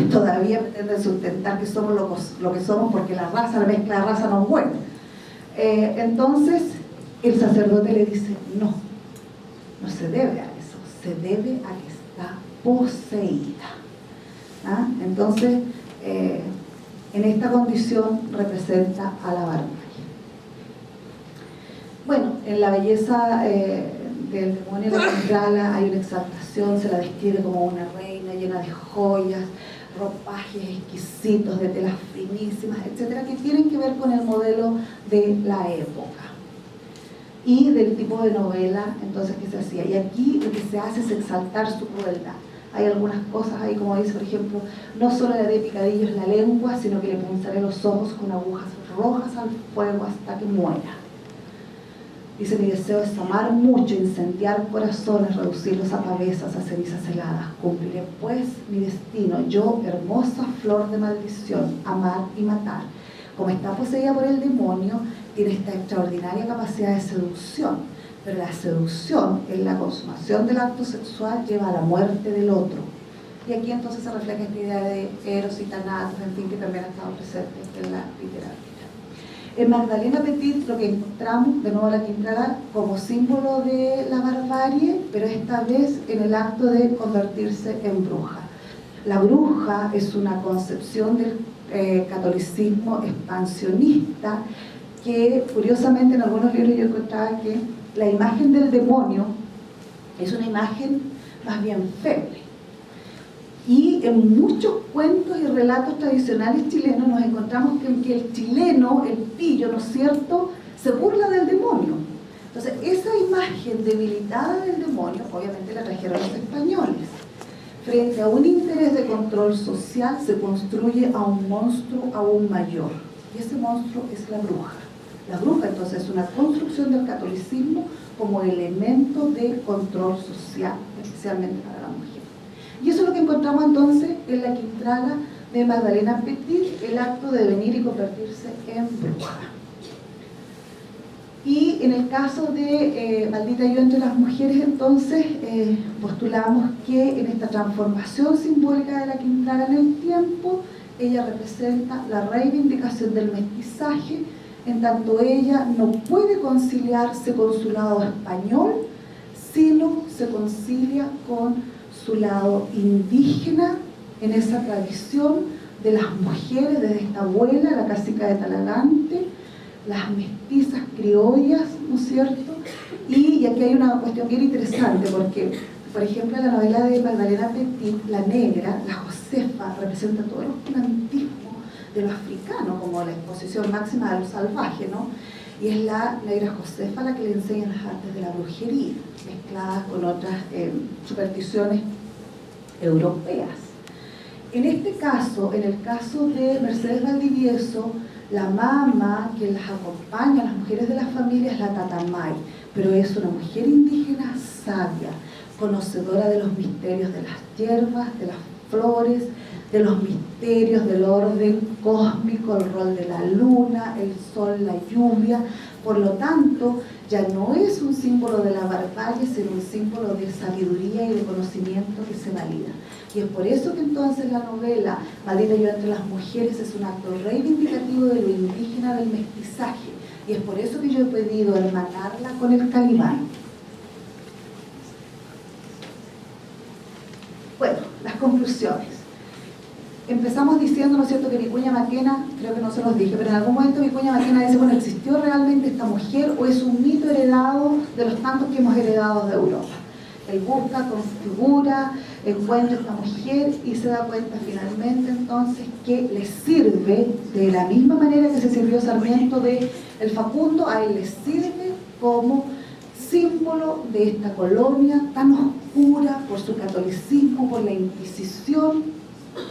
todavía pretenden sustentar que somos lo que somos porque la mezcla de raza no es buena. Entonces el sacerdote le dice, no se debe a eso, se debe a que está poseída. ¿Ah? Entonces, en esta condición representa a la barbarie. Bueno, en la belleza del demonio de la Quintrala hay una exaltación, se la describe como una reina llena de joyas, ropajes exquisitos, de telas finísimas, etcétera, que tienen que ver con el modelo de la época y del tipo de novela entonces que se hacía. Y aquí lo que se hace es exaltar su crueldad. Hay algunas cosas ahí, como dice, por ejemplo, no solo le haré picadillos la lengua, sino que le punzaré los ojos con agujas rojas al fuego hasta que muera. Dice, mi deseo es amar mucho, incendiar corazones, reducirlos a pavesas, a cenizas heladas. Cumpliré pues mi destino, yo, hermosa flor de maldición, amar y matar. Como está poseída por el demonio, tiene esta extraordinaria capacidad de seducción, pero la seducción en la consumación del acto sexual lleva a la muerte del otro. Y aquí entonces se refleja esta idea de Eros y Thanatos, en fin, que también ha estado presente en la literatura. En Magdalena Petit lo que encontramos, de nuevo la Quintrala, como símbolo de la barbarie, pero esta vez en el acto de convertirse en bruja. La bruja es una concepción del catolicismo expansionista que, curiosamente, en algunos libros yo encontraba que la imagen del demonio es una imagen más bien feble. Y en muchos cuentos y relatos tradicionales chilenos nos encontramos que el chileno, el pillo, ¿no es cierto?, se burla del demonio. Entonces, esa imagen debilitada del demonio, obviamente la trajeron los españoles. Frente a un interés de control social, se construye a un monstruo aún mayor. Y ese monstruo es la bruja. La bruja, entonces, es una construcción del catolicismo como elemento de control social especialmente para la mujer. Y eso es lo que encontramos entonces en la Quintrala de Magdalena Petit, el acto de venir y convertirse en bruja. Y en el caso de Maldita yo entre las mujeres, entonces postulamos que en esta transformación simbólica de la Quintrala en el tiempo, ella representa la reivindicación del mestizaje, en tanto ella no puede conciliarse con su lado español, sino se concilia con su lado indígena, en esa tradición de las mujeres, desde esta abuela, la cacica de Talagante, las mestizas criollas, ¿no es cierto? Y aquí hay una cuestión bien interesante, porque, por ejemplo, en la novela de Magdalena Petit, la negra, la Josefa, representa todo el oscurantismo de lo africano, como la exposición máxima de lo salvaje, ¿no? Y es la negra Josefa la que le enseña las artes de la brujería, mezcladas con otras supersticiones europeas. En este caso, en el caso de Mercedes Valdivieso, la mamá que las acompaña, las mujeres de la familia, es la Tatamay, pero es una mujer indígena sabia, conocedora de los misterios de las hierbas, de las flores, de los misterios del orden cósmico, el rol de la luna, el sol, la lluvia. Por lo tanto, ya no es un símbolo de la barbarie, sino un símbolo de sabiduría y de conocimiento que se valida. Y es por eso que entonces la novela Maldita yo entre las mujeres es un acto reivindicativo de lo indígena, del mestizaje. Y es por eso que yo he pedido hermanarla con el Calibán. Bueno, las conclusiones. Empezamos diciendo, ¿no es cierto?, que Vicuña Maquena, creo que no se los dije, pero en algún momento Vicuña Maquena dice, bueno, ¿existió realmente esta mujer o es un mito heredado de los tantos que hemos heredado de Europa? Él busca, configura, encuentra esta mujer y se da cuenta finalmente entonces que le sirve de la misma manera que se sirvió Sarmiento de el Facundo, a él le sirve como símbolo de esta colonia tan oscura por su catolicismo, por la Inquisición,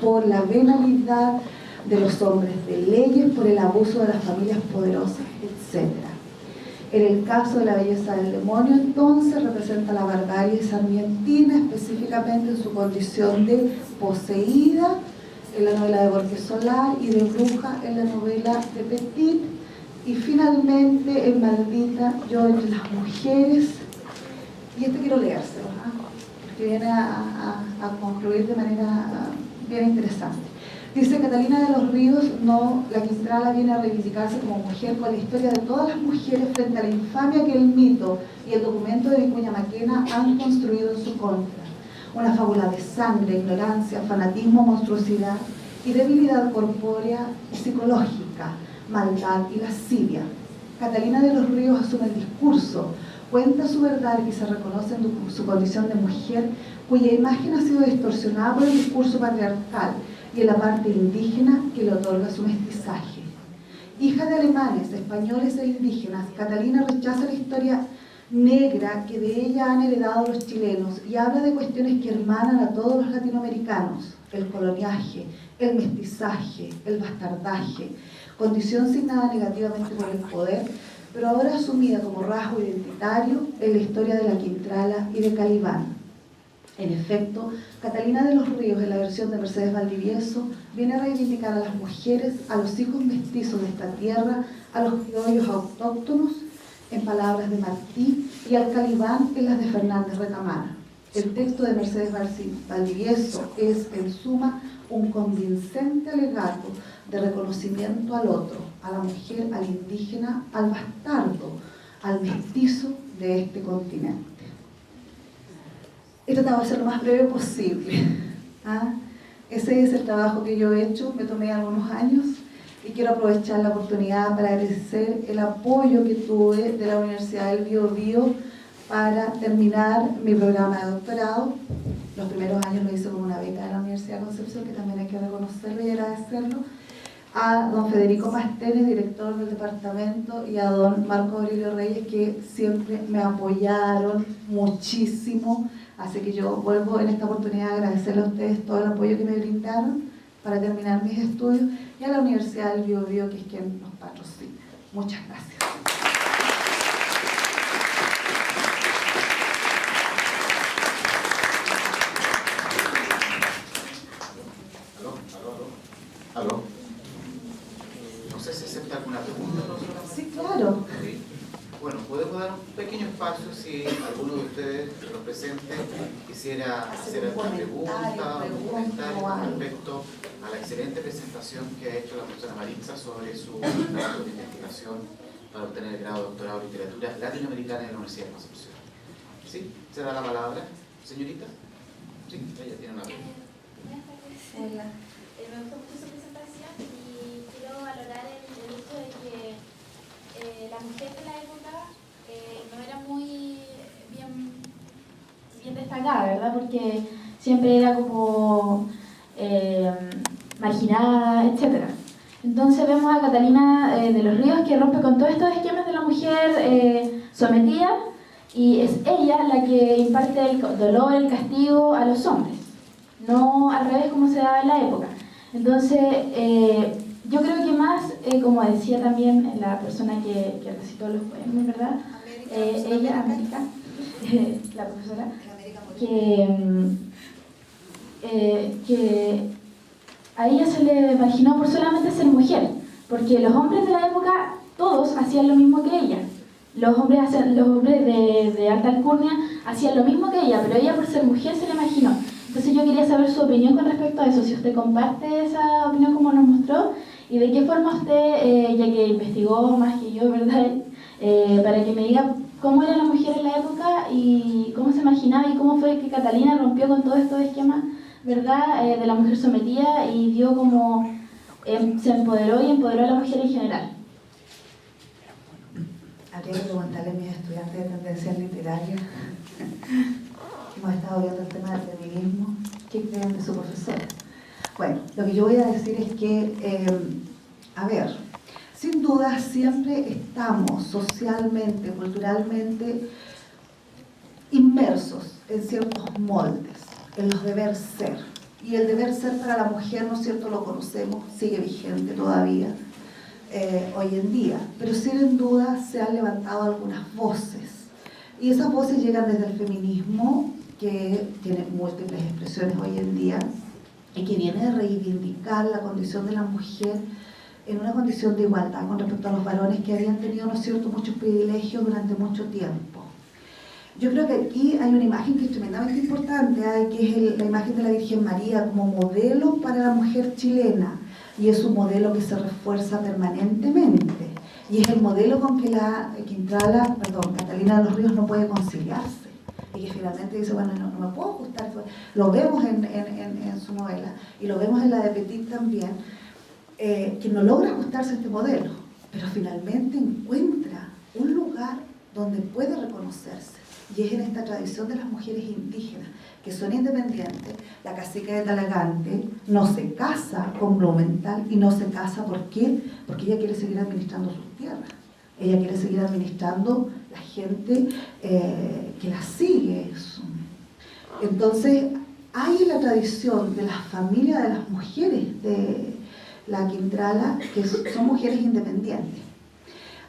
por la venalidad de los hombres de leyes, por el abuso de las familias poderosas, etc. En el caso de la belleza del demonio, entonces, representa la barbarie sarmientina, específicamente en su condición de poseída, en la novela de Borges Solar, y de bruja en la novela de Petit, y finalmente en Maldita yo entre las mujeres, y este quiero leérselo, porque viene a concluir de manera bien interesante. Dice Catalina de los Ríos, la Quintrala viene a reivindicarse como mujer con la historia de todas las mujeres frente a la infamia que el mito y el documento de Vicuña Maquena han construido en su contra. Una fábula de sangre, ignorancia, fanatismo, monstruosidad y debilidad corpórea y psicológica, maldad y lascivia. Catalina de los Ríos asume el discurso, cuenta su verdad y se reconoce en su condición de mujer, cuya imagen ha sido distorsionada por el discurso patriarcal y en la parte indígena que le otorga su mestizaje. Hija de alemanes, españoles e indígenas, Catalina rechaza la historia negra que de ella han heredado los chilenos y habla de cuestiones que hermanan a todos los latinoamericanos: el coloniaje, el mestizaje, el bastardaje, condición signada negativamente por el poder, pero ahora asumida como rasgo identitario en la historia de la Quintrala y de Calibán. En efecto, Catalina de los Ríos, en la versión de Mercedes Valdivieso, viene a reivindicar a las mujeres, a los hijos mestizos de esta tierra, a los criollos autóctonos, en palabras de Martí, y al Calibán en las de Fernández Recamana. El texto de Mercedes Valdivieso es, en suma, un convincente alegato de reconocimiento al otro, a la mujer, al indígena, al bastardo, al mestizo de este continente. He tratado de ser lo más breve posible. Ese es el trabajo que yo he hecho, me tomé algunos años y quiero aprovechar la oportunidad para agradecer el apoyo que tuve de la Universidad del Biobío para terminar mi programa de doctorado. Los primeros años lo hice con una beca de la Universidad de Concepción, que también hay que reconocerlo y agradecerlo. A don Federico Pastenes, director del departamento, y a don Marco Aurelio Reyes, que siempre me apoyaron muchísimo. Así que yo vuelvo en esta oportunidad a agradecerle a ustedes todo el apoyo que me brindaron para terminar mis estudios, y a la Universidad del Biobío, que es quien nos patrocina. Muchas gracias. ¿Aló? No sé si acepta alguna pregunta, profesora. Sí, claro. Sí. Bueno, podemos dar un pequeño espacio si alguno de ustedes, los presentes, quisiera hacer alguna pregunta o un comentario con respecto a la excelente presentación que ha hecho la profesora Maritza sobre su trabajo de investigación para obtener el grado de doctorado en literatura latinoamericana en la Universidad de Concepción. ¿Sí? ¿Se da la palabra, señorita? Sí, ella tiene una pregunta. Hola. Me gustó mucho su presentación y quiero valorar el hecho de que la mujer de la época no era muy bien destacada, ¿verdad? Porque siempre era como marginada, etc. Entonces vemos a Catalina de los Ríos que rompe con todos estos esquemas de la mujer sometida, y es ella la que imparte el dolor, el castigo a los hombres, no al revés como se daba en la época. Entonces, yo creo que más, como decía también la persona que recitó los poemas, ¿verdad? América, la profesora, que a ella se le marginó por solamente ser mujer, porque los hombres de la época, todos hacían lo mismo que ella. Los hombres de alta alcurnia hacían lo mismo que ella, pero ella por ser mujer se le marginó. Entonces yo quería saber su opinión con respecto a eso, si usted comparte esa opinión como nos mostró, y de qué forma usted, ya que investigó más que yo, ¿verdad? Para que me diga cómo era la mujer en la época y cómo se imaginaba y cómo fue que Catalina rompió con todos estos esquemas, ¿verdad? De la mujer sometida y dio como, se empoderó y empoderó a la mujer en general. Habría que preguntarle a mis estudiantes de tendencias literarias. Hemos estado viendo el tema del feminismo. ¿Qué creen de su profesora? Bueno, lo que yo voy a decir es que, a ver, sin duda siempre estamos socialmente, culturalmente inmersos en ciertos moldes, en los deber ser. Y el deber ser para la mujer, ¿no es cierto?, lo conocemos, sigue vigente todavía hoy en día. Pero sin duda se han levantado algunas voces. Y esas voces llegan desde el feminismo, que tiene múltiples expresiones hoy en día, y que viene a reivindicar la condición de la mujer en una condición de igualdad con respecto a los varones que habían tenido, ¿no es cierto?, muchos privilegios durante mucho tiempo. Yo creo que aquí hay una imagen que es tremendamente importante, que es la imagen de la Virgen María como modelo para la mujer chilena, y es un modelo que se refuerza permanentemente, y es el modelo con que Catalina de los Ríos no puede conciliarse, y que finalmente dice, bueno, no me puedo ajustar. Lo vemos en su novela, y lo vemos en la de Petit también, que no logra ajustarse a este modelo, pero finalmente encuentra un lugar donde puede reconocerse, y es en esta tradición de las mujeres indígenas, que son independientes. La cacica de Talagante no se casa con Blumenthal, y no se casa, ¿por qué? Porque ella quiere seguir administrando sus tierras, ella quiere seguir administrando la gente que la sigue. Entonces, hay en la tradición de la familia de las mujeres de la Quintrala, que son mujeres independientes.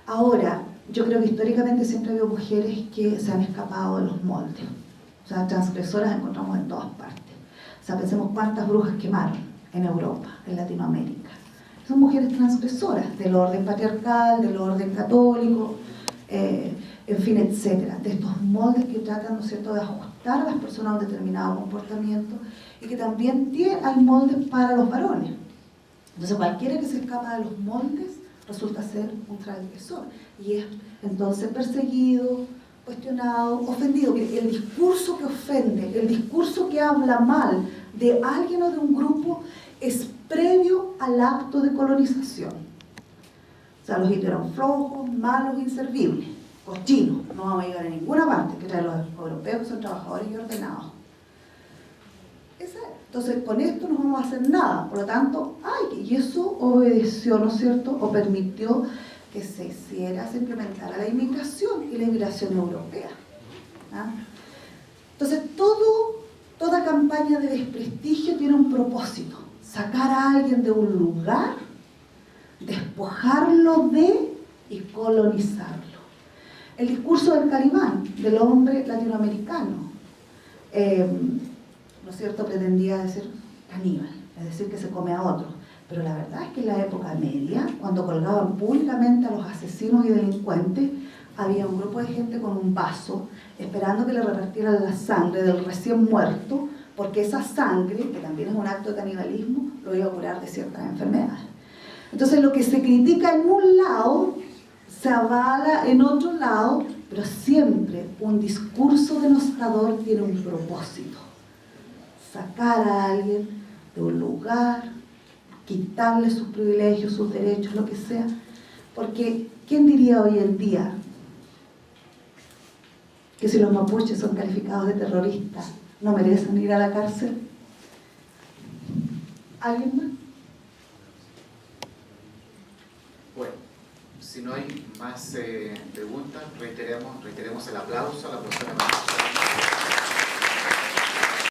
Ahora, yo creo que históricamente siempre ha habido mujeres que se han escapado de los moldes. O sea, transgresoras encontramos en todas partes. O sea, pensemos cuántas brujas quemaron en Europa, en Latinoamérica. Son mujeres transgresoras del orden patriarcal, del orden católico, en fin, etcétera. De estos moldes que tratan, ¿no es cierto?, de ajustar a las personas a un determinado comportamiento, y que también hay moldes para los varones. Entonces, cualquiera que se escapa de los moldes resulta ser un transgresor, y es entonces perseguido, cuestionado, ofendido. El discurso que ofende, el discurso que habla mal de alguien o de un grupo es previo al acto de colonización. O sea, los indios eran flojos, malos, inservibles, cochinos, no vamos a llegar a ninguna parte, que traen los europeos que son trabajadores y ordenados. Entonces, con esto no vamos a hacer nada. Por lo tanto, y eso obedeció, ¿no es cierto?, o permitió que se implementara la inmigración y la inmigración europea. Entonces, toda campaña de desprestigio tiene un propósito: sacar a alguien de un lugar, despojarlo y colonizarlo. El discurso del Calibán, del hombre latinoamericano, ¿no es cierto?, pretendía decir caníbal, es decir, que se come a otro. Pero la verdad es que en la época media, cuando colgaban públicamente a los asesinos y delincuentes, había un grupo de gente con un vaso esperando que le repartieran la sangre del recién muerto, porque esa sangre, que también es un acto de canibalismo, lo iba a curar de ciertas enfermedades. Entonces lo que se critica en un lado, se avala en otro lado, pero siempre un discurso denostador tiene un propósito: sacar a alguien de un lugar, quitarle sus privilegios, sus derechos, lo que sea. Porque, ¿quién diría hoy en día que si los mapuches son calificados de terroristas, no merecen ir a la cárcel? ¿Alguien más? Bueno, si no hay más preguntas, reiteremos el aplauso a la profesora María.